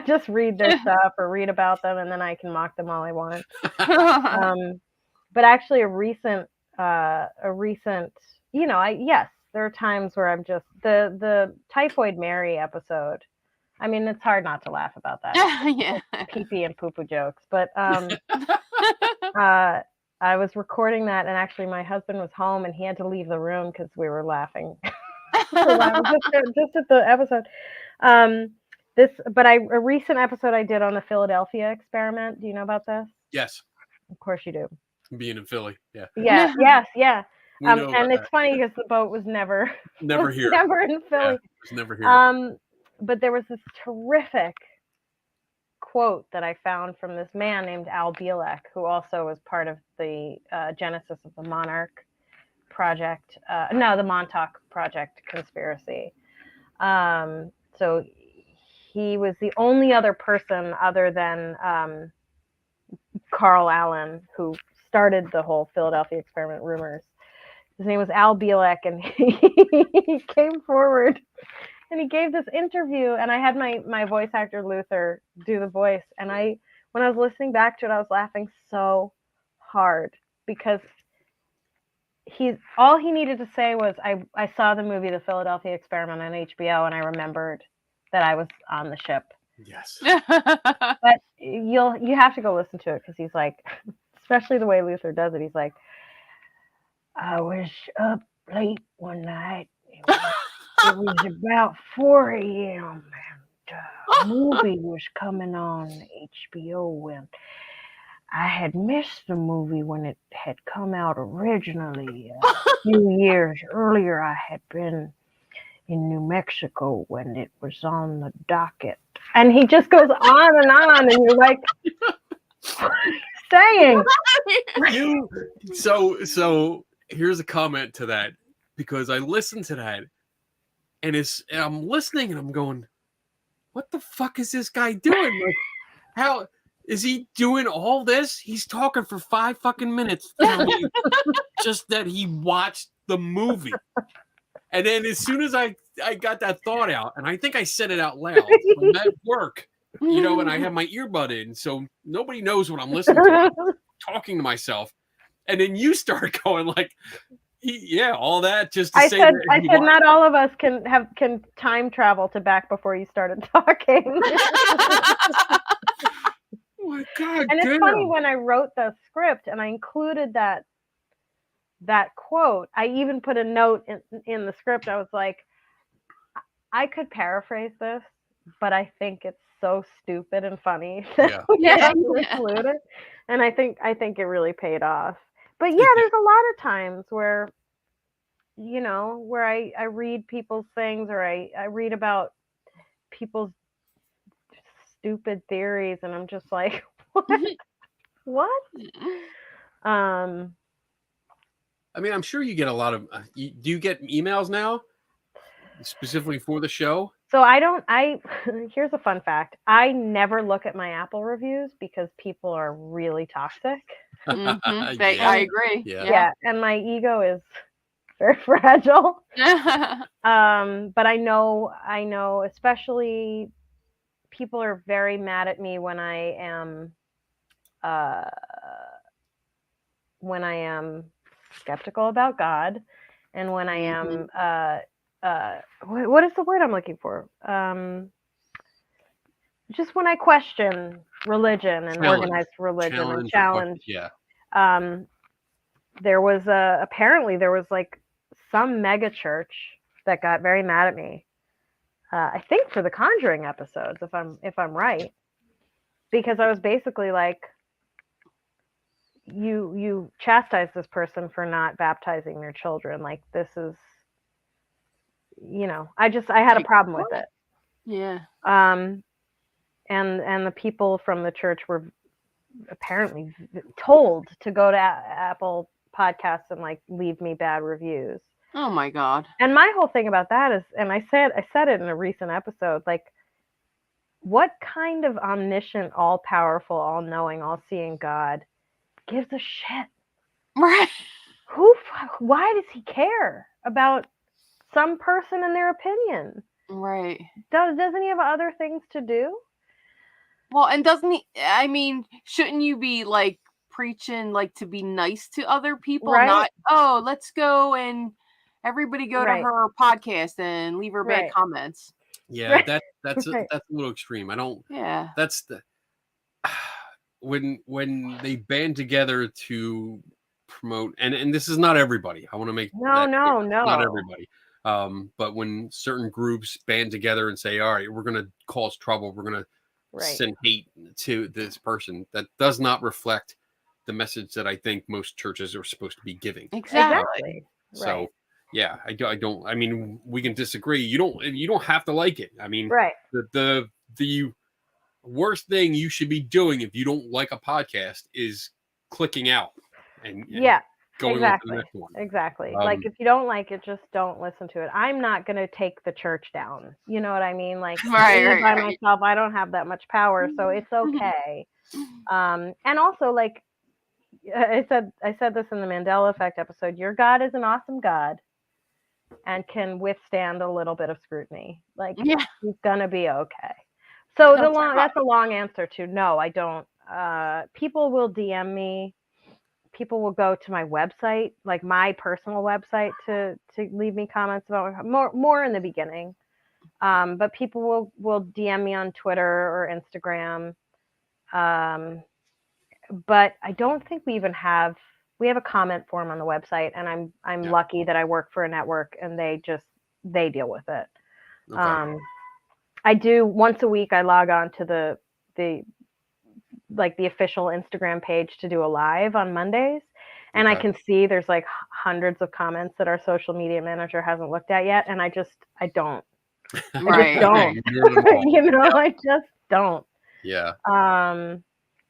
just read their stuff or read about them, and then I can mock them all I want. But actually, a recent, there are times where I'm just the Typhoid Mary episode. I mean, it's hard not to laugh about that. Yeah. Pee-pee and poo-poo jokes, but I was recording that, and actually my husband was home, and he had to leave the room because we were laughing. Just at the episode. A recent episode I did on the Philadelphia experiment. Do you know about this? Yes. Of course you do. Being in Philly. Yeah. Yeah. Yeah. We know And it's that. funny because the boat was never here. never in Philly. Yeah, it was never here. But there was this terrific quote that I found from this man named Al Bielek, who also was part of the genesis of the Monarch Project. The Montauk Project conspiracy. So he was the only other person other than Carl Allen who started the whole Philadelphia experiment rumors. His name was Al Bielek, and he came forward and he gave this interview, and I had my voice actor Luther do the voice, and when I was listening back to it, I was laughing so hard because all he needed to say was, I saw the movie The Philadelphia Experiment on HBO, and I remembered that I was on the ship. Yes. But you have to go listen to it, because he's like, especially the way Luther does it, he's like, I was up late one night. It was about 4 a.m. and the movie was coming on HBO, and I had missed the movie when it had come out originally. A few years earlier, I had been in New Mexico when it was on the docket. And he just goes on, and you're like, what are you saying? So here's a comment to that, because I listened to that, and I'm listening and I'm going, what the fuck is this guy doing? Like, how is he doing all this? He's talking for 5 fucking minutes, just that he watched the movie. And then as soon as I got that thought out, and I think I said it out loud, I'm at work, and I have my earbud in, so nobody knows what I'm listening to. I'm talking to myself. And then you start going like, all that just to say that. I said not all of us can time travel to back before you started talking. Oh my God. And it's funny, when I wrote the script and I included that quote, I even put a note in the script. I was like, I could paraphrase this, but I think it's so stupid and funny that we have to include it. And I think it really paid off. But yeah, there's a lot of times where, where I read people's things, or I read about people's stupid theories, and I'm just like, what? I mean, I'm sure you get a lot of. Do you get emails now, specifically for the show? So here's a fun fact. I never look at my Apple reviews because people are really toxic. Mm-hmm. I agree. Yeah. And my ego is very fragile. But I know, especially people are very mad at me when I am skeptical about God, and when I am what is the word I'm looking for? Just when I question religion and organized religion and challenge. Yeah. There was apparently like some mega church that got very mad at me. I think for the Conjuring episodes, if I'm right, because I was basically like, you chastise this person for not baptizing their children. Like, this is, I had a problem with it. Yeah. And the people from the church were apparently told to go to Apple Podcasts and like leave me bad reviews. Oh my God. And my whole thing about that is, and I said it in a recent episode, like, what kind of omniscient, all-powerful, all-knowing, all-seeing God gives a shit? Right. Why does he care about some person and their opinion? Right. Doesn't he have other things to do? Well, and shouldn't you be like preaching like to be nice to other people? Right. Not, let's go and everybody go to her podcast and leave her bad comments. Yeah, that's a little extreme. I don't. Yeah. That's the. when they band together to promote, and this is not everybody. I want to make No, no, it's no. not everybody. But when certain groups band together and say, all right, we're going to cause trouble, we're going to send hate to this person, that does not reflect the message that I think most churches are supposed to be giving. Exactly. So yeah, I don't. I mean, we can disagree. You don't have to like it. I mean, the worst thing you should be doing if you don't like a podcast is clicking out and going on to the next one. Exactly. Like if you don't like it, just don't listen to it. I'm not going to take the church down. You know what I mean? Like by myself, I don't have that much power, so it's okay. And also, like I said this in the Mandela Effect episode. Your God is an awesome God, and can withstand a little bit of scrutiny. Like he's gonna be okay. So that's a long answer to no. I don't. People will DM me. People will go to my website, like my personal website, to leave me comments about more in the beginning. But people will DM me on Twitter or Instagram. But I don't think we have a comment form on the website, and I'm lucky that I work for a network and they deal with it. Okay. I do once a week. I log on to the official Instagram page to do a live on Mondays. And I can see there's like hundreds of comments that our social media manager hasn't looked at yet. And I don't. I just don't. I just don't. Yeah.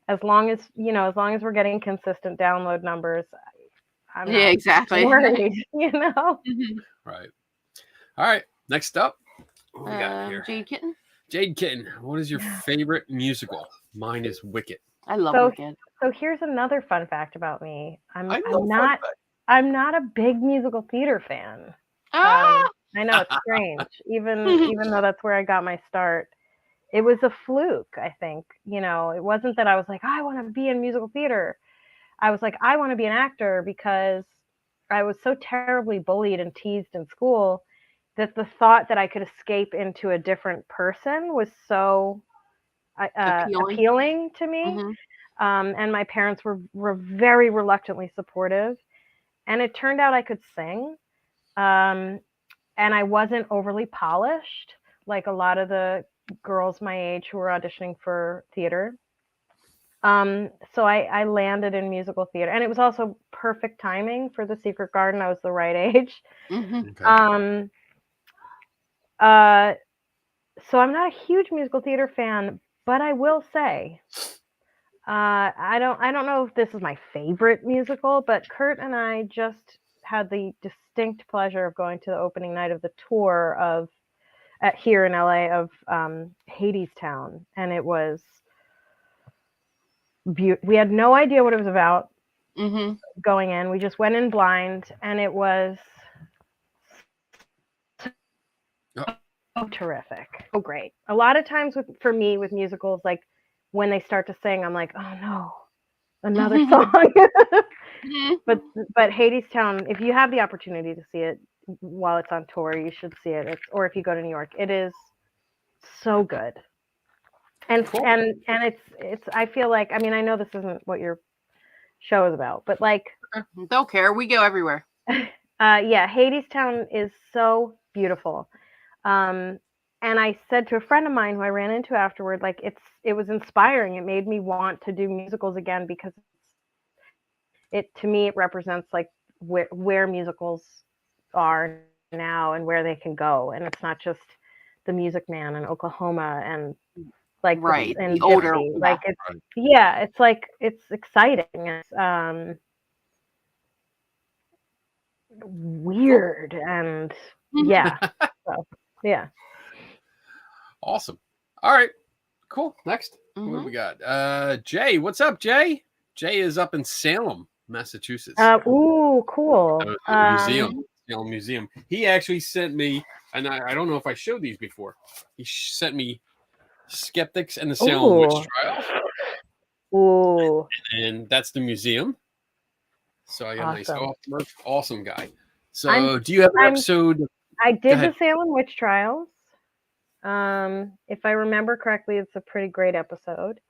As long as we're getting consistent download numbers, I'm not exactly worried, Right. All right. Next up, what we got here? Jade Kitten, what is your favorite musical? Mine is Wicked. I love Wicked. So here's another fun fact about me. I'm not a big musical theater fan. I know it's strange, even though that's where I got my start. It was a fluke, I think. It wasn't that I was like, I want to be in musical theater. I was like, I want to be an actor, because I was so terribly bullied and teased in school that the thought that I could escape into a different person was so appealing to me. Mm-hmm. And my parents were very reluctantly supportive. And it turned out I could sing. And I wasn't overly polished like a lot of the girls my age who were auditioning for theater. So I landed in musical theater, and it was also perfect timing for The Secret Garden. I was the right age. Mm-hmm. Okay. So I'm not a huge musical theater fan, but I will say, I don't know if this is my favorite musical, but Kurt and I just had the distinct pleasure of going to the opening night of the tour here in LA of Hadestown, and it was we had no idea what it was about going in. We just went in blind, and it was so terrific. Oh, great. A lot of times for me with musicals, like when they start to sing, I'm like, oh no, another song. But Hadestown, if you have the opportunity to see it while it's on tour, you should see it. Or if you go to New York, it is so good. And cool. and it's I feel like, I mean, I know this isn't what your show is about, but like, don't care, we go everywhere. Hadestown is so beautiful. And I said to a friend of mine who I ran into afterward, like, it was inspiring. It made me want to do musicals again, because to me it represents like where musicals are now and where they can go, and it's not just The Music Man in Oklahoma and like and older, like it's like it's exciting. It's weird and so. Awesome. All right, cool. Next, what do we got? Jay, what's up, Jay? Jay is up in Salem, Massachusetts. Ooh, cool. Salem Museum. He actually sent me, and I don't know if I showed these before. He sent me Skeptics and the Salem Witch Trials. Ooh. And that's the museum. So I got a nice awesome guy. So do you have an episode? I did the Salem Witch Trials. If I remember correctly, it's a pretty great episode.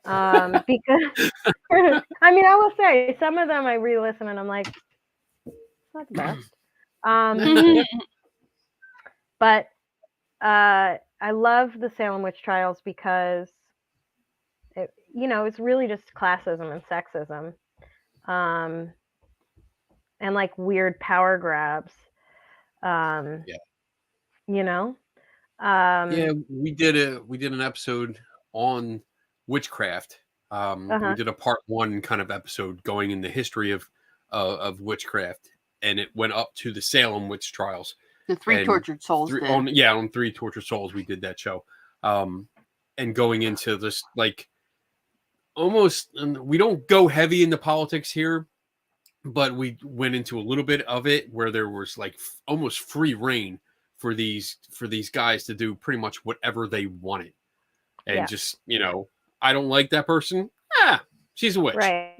Because I mean, I will say some of them I re-listen and I'm like, it's not the best. But I love the Salem witch trials because it's really just classism and sexism, and like weird power grabs. Yeah, we did an episode on witchcraft. We did a part 1 kind of episode going in the history of witchcraft, and it went up to the Salem witch trials. The Three Tortured Souls. On Three Tortured Souls, we did that show, and going into this like almost. We don't go heavy into politics here, but we went into a little bit of it where there was like almost free reign for these guys to do pretty much whatever they wanted, and just I don't like that person. She's a witch, right?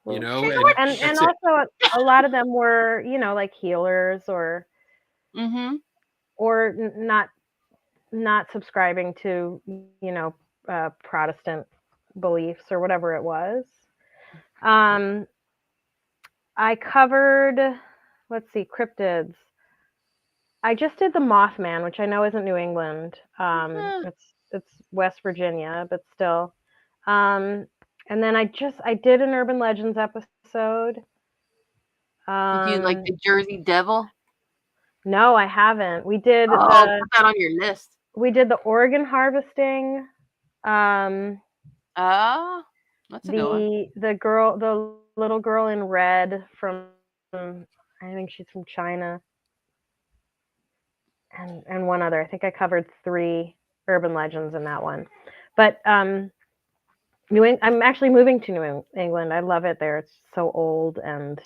And also a lot of them were like healers or not subscribing to Protestant beliefs or whatever it was. I covered, let's see, cryptids. I just did the Mothman, which I know isn't New England. It's West Virginia, but still. And then I did an Urban Legends episode. Did you like the Jersey Devil? No, I haven't. We did. Put that on your list. We did the organ harvesting. That's a good one. The little girl in red from, I think she's from China. And one other. I think I covered 3 urban legends in that one. But I'm actually moving to New England. I love it there. It's so old and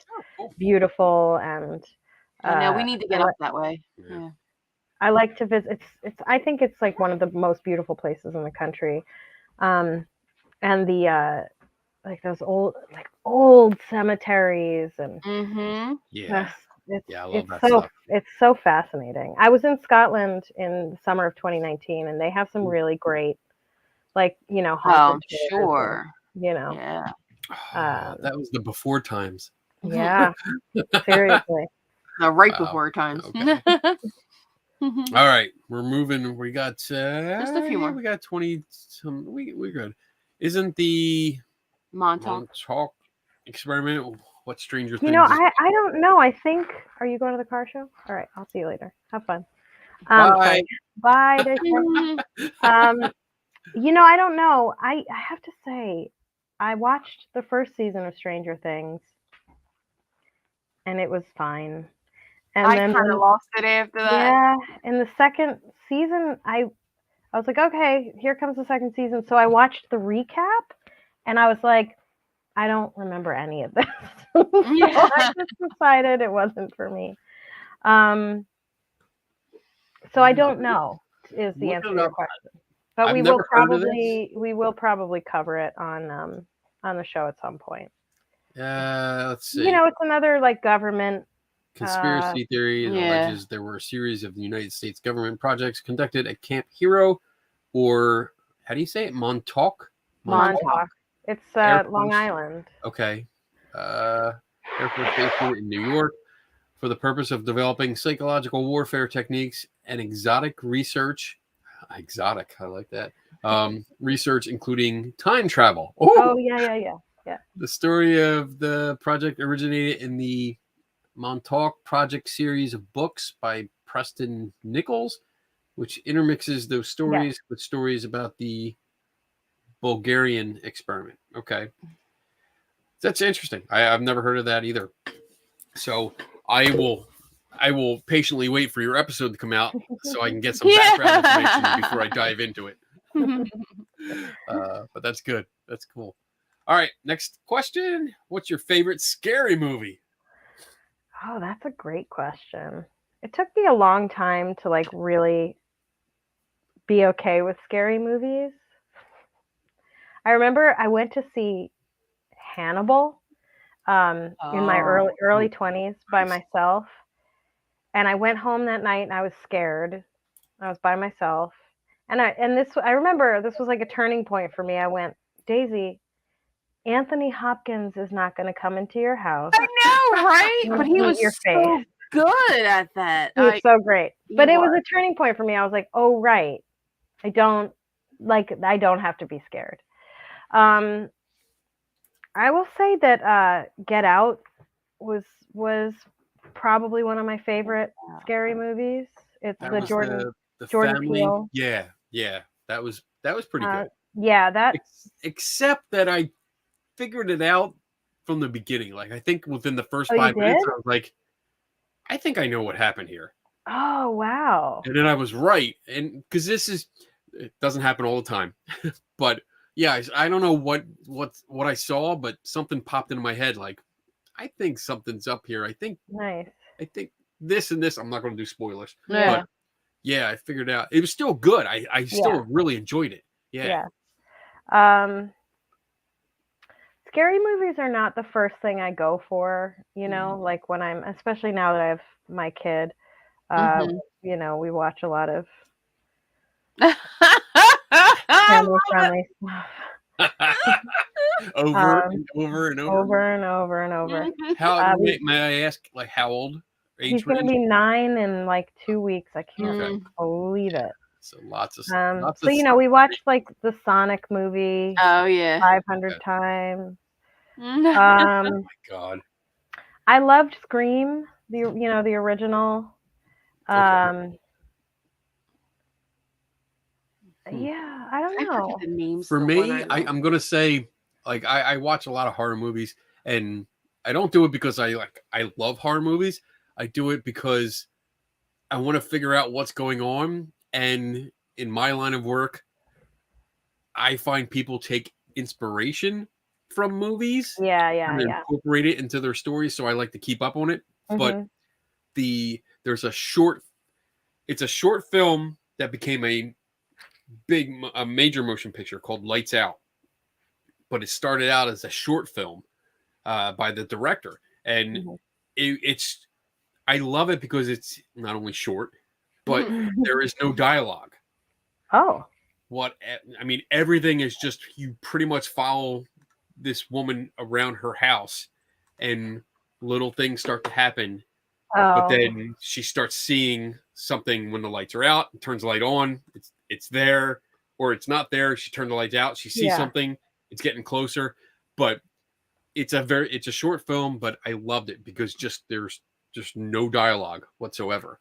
beautiful, and I know we need to get up that way. Yeah. I like to visit. I think it's like one of the most beautiful places in the country. And the like those old cemeteries and it's so fascinating. I was in Scotland in the summer of 2019, and they have some really great, haunted sure. And, that was the before times. Yeah, seriously. Right before times. Okay. All right, we're moving. We got just a few more. We got 20. We're good. Isn't the Montauk experiment? What Stranger Things? I don't know. I think. Are you going to the car show? All right, I'll see you later. Have fun. Bye. Bye. I don't know. I have to say, I watched the first season of Stranger Things, and it was fine. And I kind of lost it after that. Yeah, in the second season, I was like, okay, here comes the second season. So I watched the recap, and I was like, I don't remember any of this. So I just decided it wasn't for me. So I don't know is the answer to your question. But we will probably cover it on the show at some point. Let's see. It's another like government conspiracy theory that alleges there were a series of the United States government projects conducted at Camp Hero, or how do you say it? Montauk. It's Long Island. Okay. Air Force Station in New York for the purpose of developing psychological warfare techniques and exotic research. Exotic, I like that. Research including time travel. Oh, yeah. The story of the project originated in the Montauk Project series of books by Preston Nichols, which intermixes those stories with stories about the Bulgarian experiment. Okay. That's interesting. I've never heard of that either. So I will patiently wait for your episode to come out so I can get some background information before I dive into it. But that's good. That's cool. All right. Next question. What's your favorite scary movie? Oh, that's a great question. It took me a long time to like really be okay with scary movies. I remember I went to see Hannibal in my early 20s by myself. And I went home that night and I was scared. I was by myself. I remember this was like a turning point for me. I went Daisy, Anthony Hopkins is not going to come into your house. I know, right? and But he eat was your so face. good at that. He was so great. he But it was was. a turning point for me. I was like, oh, right. I don't have to be scared. I will say that Get Out was probably one of my favorite scary movies. It's That the was Jordan the Jordan family. Peele. Yeah. That was pretty good. Yeah, that Except that I figured it out from the beginning. Like I think within the first you 5 minutes, did? I was like, I think I know what happened here. Oh, wow. And then I was right. And because it doesn't happen all the time. But yeah, I don't know what I saw, but something popped into my head. Like, I think something's up here. Nice. I think this and this. I'm not going to do spoilers. Yeah. But yeah, I figured out. It was still good. I still really enjoyed it. Yeah. Scary movies are not the first thing I go for, like when especially now that I have my kid, we watch a lot of family friendly stuff. Over and over and over. Over and over and over. How may I ask, like, how old? He's going to be 9 in like 2 weeks. I can't believe it. So lots of we watched like the Sonic movie. Oh yeah. 500 times. Oh my God. I loved Scream, the original. Yeah, I don't know. The names For me, I'm gonna say, like, I watch a lot of horror movies, and I don't do it because I love horror movies. I do it because I want to figure out what's going on. And in my line of work, I find people take inspiration from movies. And incorporate it into their stories. So I like to keep up on it. But it's a short film that became a major motion picture called Lights Out. But it started out as a short film by the director. And I love it because it's not only short, but there is no dialogue. Oh. Everything is just, you pretty much follow this woman around her house and little things start to happen. But then she starts seeing something when the lights are out, turns the light on, it's there, or it's not there. She turned the lights out, she sees something, it's getting closer. But it's a short film, but I loved it because there's just no dialogue whatsoever.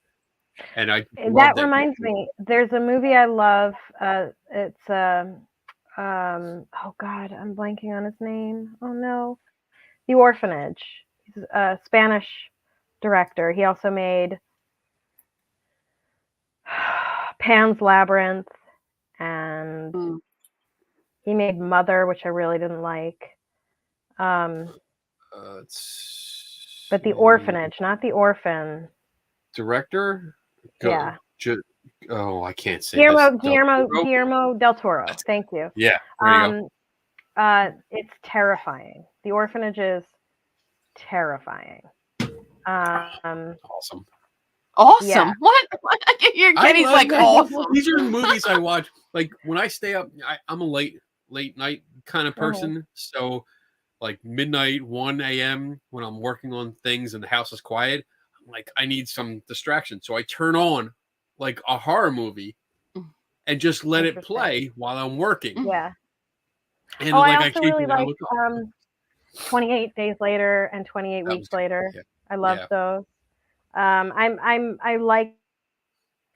And that reminds me, there's a movie I love. It's oh God, I'm blanking on his name. Oh no, The Orphanage. He's a Spanish director. He also made Pan's Labyrinth, and he made Mother, which I really didn't like. But The Orphanage, not The Orphan. Director? Yeah. I can't say Guillermo del Toro. Thank you. Yeah. There you go. It's terrifying. The Orphanage is terrifying. Awesome. Yeah. What? He's like awesome. These are movies I watch. Like when I stay up, I'm a late night kind of person. So like midnight, 1 a.m. when I'm working on things and the house is quiet, I'm like, I need some distraction. So I turn on like a horror movie and just let it play while I'm working. Yeah. And I also really like 28 Days Later and 28 Weeks Later. Yeah. I love those. I like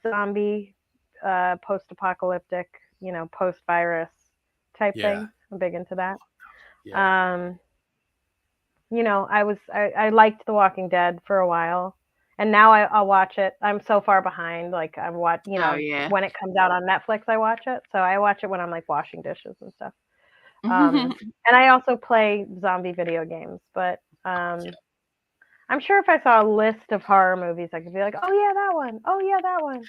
zombie, post-apocalyptic, post-virus type things. I'm big into that. Yeah. I liked The Walking Dead for a while, and now I'll watch it. I'm so far behind. Like I watch, when it comes out on Netflix, I watch it. So I watch it when I'm like washing dishes and stuff. And I also play zombie video games, but I'm sure if I saw a list of horror movies, I could be like, oh yeah, that one. Oh yeah, that one.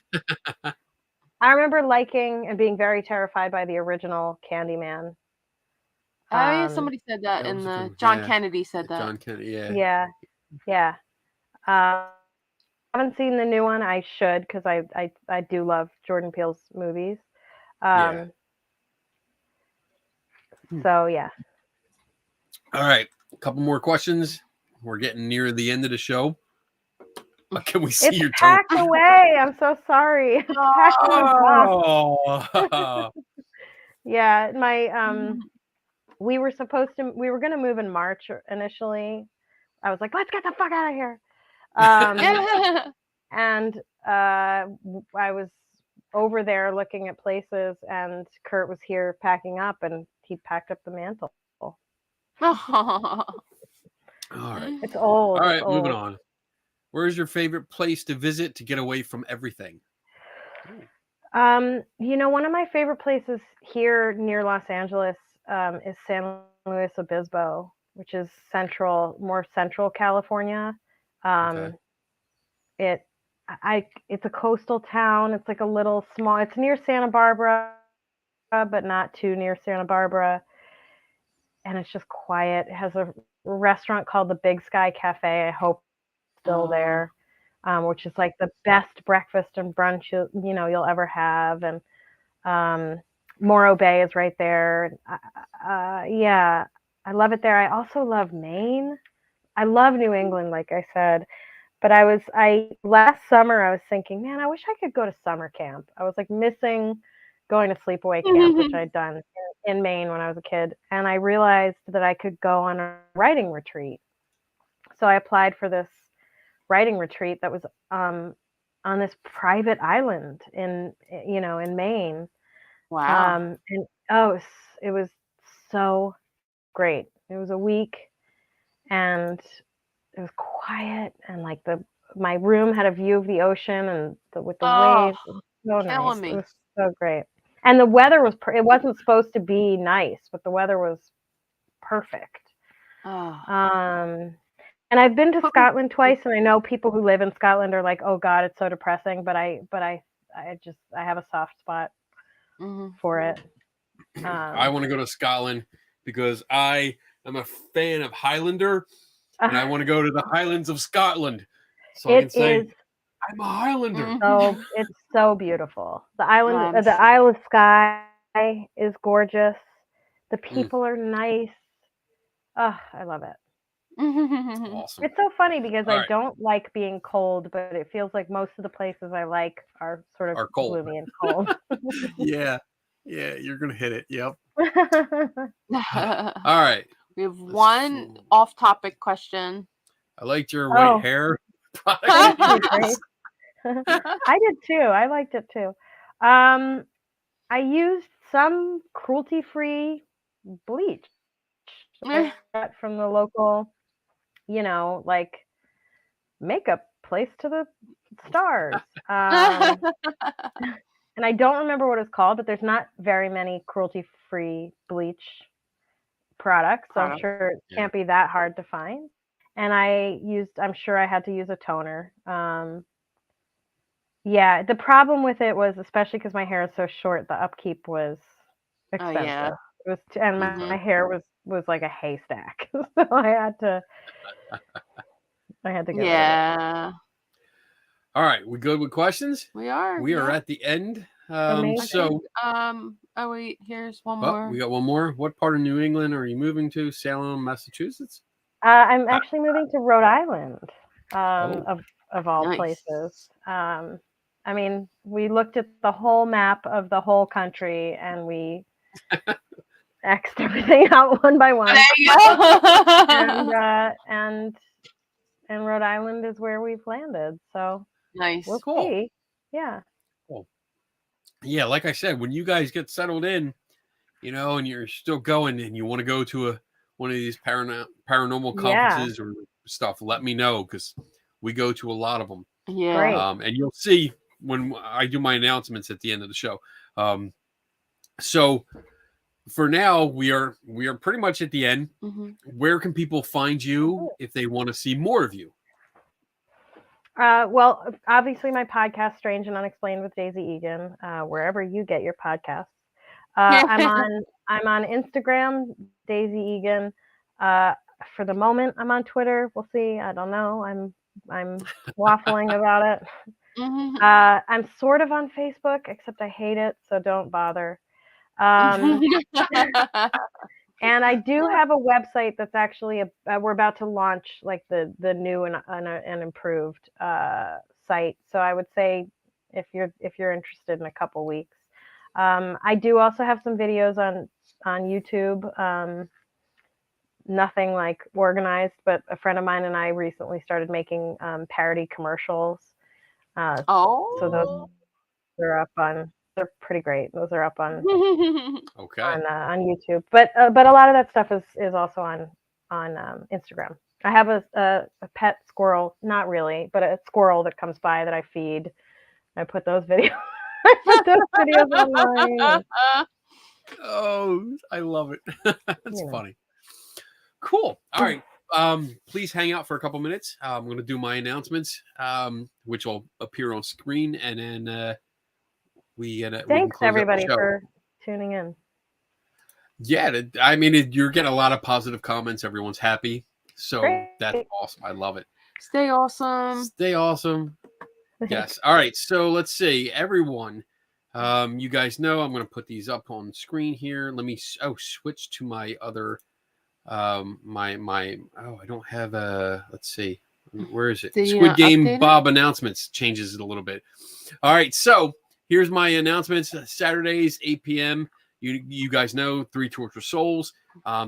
I remember liking and being very terrified by the original Candyman. Somebody said that in the John Kennedy said that. John Kennedy, yeah. I haven't seen the new one. I should, because I do love Jordan Peele's movies. So yeah. All right, a couple more questions. We're getting near the end of the show. Can we see It's your toe? packed away. I'm so sorry. It's packed in a box. Oh, Yeah, we were gonna move in March initially. I was like, let's get the fuck out of here. And I was over there looking at places, and Kurt was here packing up, and he packed up the mantle. all right. It's old. All right, it's moving old. on. Where's your favorite place to visit to get away from everything? One of my favorite places here near Los Angeles is San Luis Obispo, which is more central California. Okay. It's a coastal town. It's like a little small. It's near Santa Barbara, but not too near Santa Barbara. And it's just quiet. It has a restaurant called the Big Sky Cafe. I hope it's still there, which is like the best breakfast and brunch you'll ever have. And Morro Bay is right there. Yeah, I love it there. I also love Maine. I love New England, like I said. But last summer I was thinking, man, I wish I could go to summer camp. I was like missing going to sleepaway camp, which I'd done in Maine when I was a kid. And I realized that I could go on a writing retreat. So I applied for this writing retreat that was on this private island in Maine. Wow. It was so great. It was a week, and it was quiet, and like my room had a view of the ocean and with the waves. It was so nice. Me. It was so great. And the weather was it wasn't supposed to be nice, but the weather was perfect. And I've been to Scotland twice, and I know people who live in Scotland are like, "Oh God, it's so depressing." But I have a soft spot for it. I want to go to Scotland because I am a fan of Highlander, and I want to go to the Highlands of Scotland, so I can say I'm a Highlander. So it's so beautiful. The island, the Isle of Skye is gorgeous. The people are nice. Oh, I love it. Awesome. It's so funny because I don't like being cold, but it feels like most of the places I like are sort of gloomy and cold. Yeah, you're gonna hit it. Yep. All right. We have one off-topic question. I liked your white hair. I did too. I liked it too. I used some cruelty-free bleach from the local, like makeup place to the stars. And I don't remember what it's called, but there's not very many cruelty-free bleach products, so I'm sure it can't be that hard to find. And I'm sure I had to use a toner. Yeah, the problem with it was, especially because my hair is so short, the upkeep was expensive. It was, and my hair was like a haystack, so I had to get rid of it. All right, we good with questions? We are. We are at the end. Wait, here's one more. We got one more. What part of New England are you moving to? Salem, Massachusetts? I'm actually moving to Rhode Island, of all places. I mean, we looked at the whole map of the whole country, and we X'd everything out one by one. There you go. And Rhode Island is where we've landed. So nice. We'll see. Yeah. Cool. Yeah, like I said, when you guys get settled in, and you're still going, and you want to go to one of these paranormal conferences or stuff, let me know, because we go to a lot of them. Yeah. And you'll see when I do my announcements at the end of the show. So for now, we are pretty much at the end. Where can people find you if they want to see more of you? Well, obviously my podcast, Strange and Unexplained with Daisy Eagan, wherever you get your podcasts. I'm on Instagram, Daisy Eagan. For the moment, I'm on Twitter. We'll see. I don't know. I'm waffling about it. I'm sort of on Facebook, except I hate it, so don't bother. And I do have a website that's actually we're about to launch like the new and improved site. So I would say if you're interested in a couple weeks. I do also have some videos on YouTube. Nothing like organized, but a friend of mine and I recently started making parody commercials. So those are up on. They're pretty great. Those are up on Okay. on YouTube. But a lot of that stuff is also on Instagram. I have a pet squirrel, not really, but a squirrel that comes by that I feed. I put those videos. I put those videos online. Oh, I love it. That's know. funny. Cool. All right. Please hang out for a couple minutes. I'm going to do my announcements, which will appear on screen, and then we can Thanks close out the everybody show. for tuning in. Yeah, I mean, you're getting a lot of positive comments. Everyone's happy, so Great. that's awesome. I love it. Stay awesome. Stay awesome. Yes. All right. So let's see, everyone. You guys know I'm going to put these up on screen here. Let me switch to my other my I don't have a, let's see, where is it? Squid Game Bob announcements changes it a little bit. All right, so here's my announcements. Saturdays 8 p.m. You guys know 3 Torture Souls.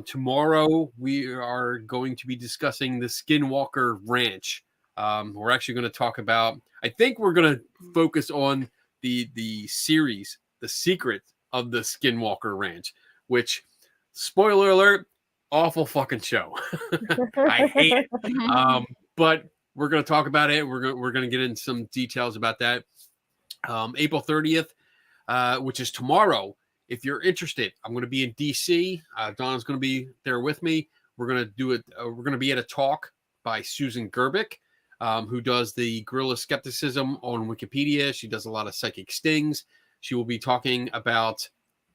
Tomorrow we are going to be discussing the Skinwalker Ranch. We're actually going to talk about, I think we're going to focus on the series, The Secret of the Skinwalker Ranch, which, spoiler alert, awful fucking show. I hate it. But we're going to talk about it. We're going to get into some details about that. April 30th, which is tomorrow. If you're interested, I'm going to be in DC. Donna's going to be there with me. We're going to do it. We're going to be at a talk by Susan Gerbic, who does the Guerrilla Skepticism on Wikipedia. She does a lot of psychic stings. She will be talking about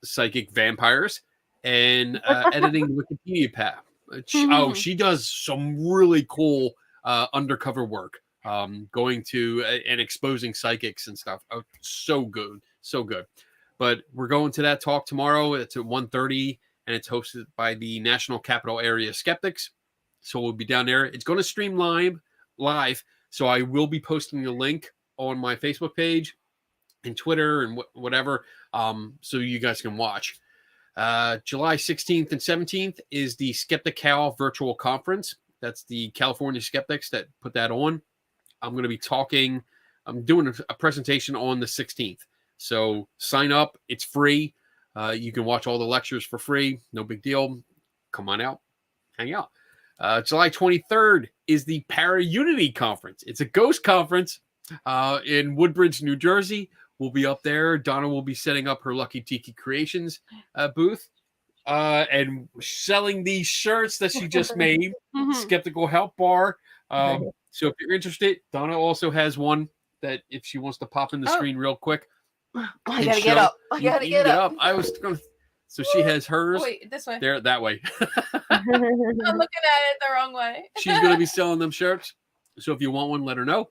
psychic vampires and editing Wikipedia path. She does some really cool undercover work, going to and exposing psychics and stuff. Oh, so good. But we're going to that talk tomorrow. It's at 1:30, and it's hosted by the National Capital Area Skeptics. So we'll be down there. It's going to stream live. So I will be posting the link on my Facebook page and Twitter and whatever, so you guys can watch. July 16th and 17th is the Skeptical Virtual Conference. That's the California Skeptics that put that on. I'm doing a presentation on the 16th. So sign up. It's free. You can watch all the lectures for free. No big deal. Come on out. Hang out. July 23rd is the Para-Unity Conference. It's a ghost conference in Woodbridge, New Jersey. We'll be up there. Donna will be setting up her Lucky Tiki Creations booth and selling these shirts that she just made. Skeptical Help Bar. So if you're interested, Donna also has one that if she wants to pop in the screen real quick. I gotta get up. I gotta get up. I was going to. So she has hers. Wait, this way. There, that way. I'm looking at it the wrong way. She's going to be selling them shirts. So if you want one, let her know.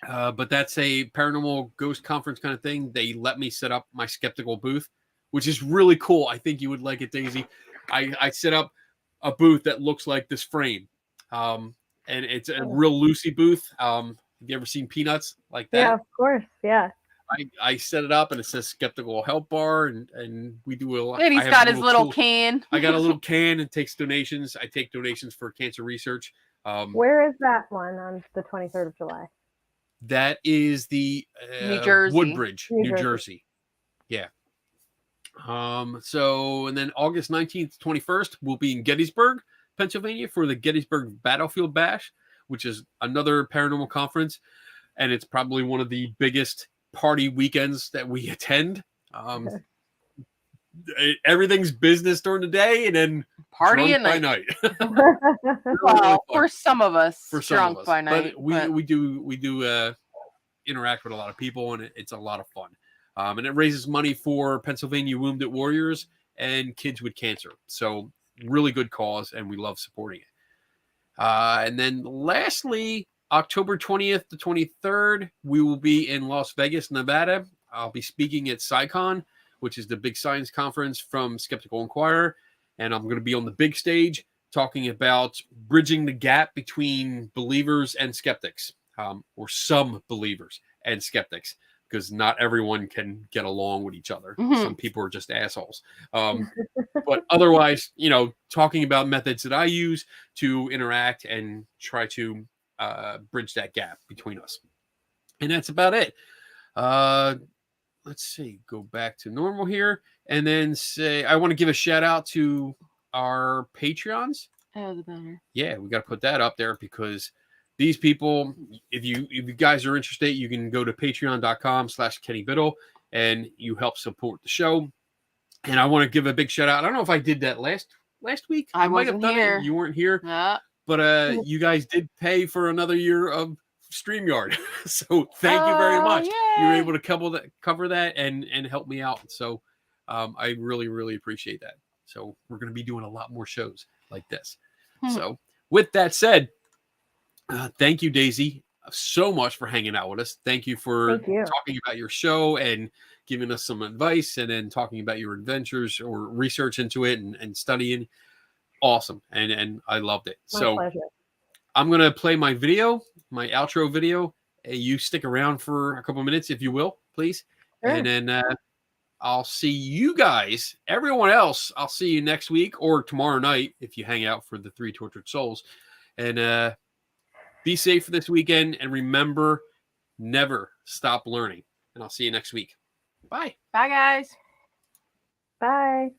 But that's a paranormal ghost conference kind of thing. They let me set up my skeptical booth, which is really cool. I think you would like it, Daisy. I set up a booth that looks like this frame. And it's a real loosey booth. Have you ever seen Peanuts like that? Yeah, of course. Yeah. I set it up and it says Skeptical Help Bar, and we do a lot. And he's got his little can. I got a little can and takes donations. I take donations for cancer research. Where is that one on the 23rd of July? That is the New Jersey. Woodbridge, New Jersey. Yeah. So, and then August 19th, 21st, we'll be in Gettysburg, Pennsylvania for the Gettysburg Battlefield Bash, which is another paranormal conference. And it's probably one of the biggest party weekends that we attend. Everything's business during the day and then party at night. Well, for some of us, drunk by night. But we do interact with a lot of people, and it's a lot of fun. And it raises money for Pennsylvania Wounded Warriors and kids with cancer. So really good cause, and we love supporting it. And then lastly, October 20th to 23rd, we will be in Las Vegas, Nevada. I'll be speaking at SciCon, which is the big science conference from Skeptical Inquirer. and I'm going to be on the big stage talking about bridging the gap between believers and skeptics, or some believers and skeptics, because not everyone can get along with each other. Mhm. Some people are just assholes. But otherwise, talking about methods that I use to interact and try to bridge that gap between us. And that's about it. Let's see, go back to normal here, and then say I want to give a shout out to our Patreons. Oh, the banner. Yeah, we got to put that up there because these people, if you guys are interested, you can go to patreon.com/KennyBiddle and you help support the show. And I want to give a big shout out. I don't know if I did that last week. I might have wasn't done here. it. You weren't here. But you guys did pay for another year of StreamYard. So thank you very much. Yay. You were able to cover that and help me out. So I really, really appreciate that. So we're going to be doing a lot more shows like this. So with that said, thank you, Daisy, so much for hanging out with us. Thank you for talking about your show and giving us some advice, and then talking about your adventures or research into it and studying. Awesome. And I loved it. My so pleasure. I'm going to play my video, my outro video. You stick around for a couple of minutes, if you will, please. Sure. And then I'll see you guys, everyone else. I'll see you next week or tomorrow night if you hang out for the 3 Tortured Souls. And be safe for this weekend. And remember, never stop learning. And I'll see you next week. Bye. Bye, guys. Bye.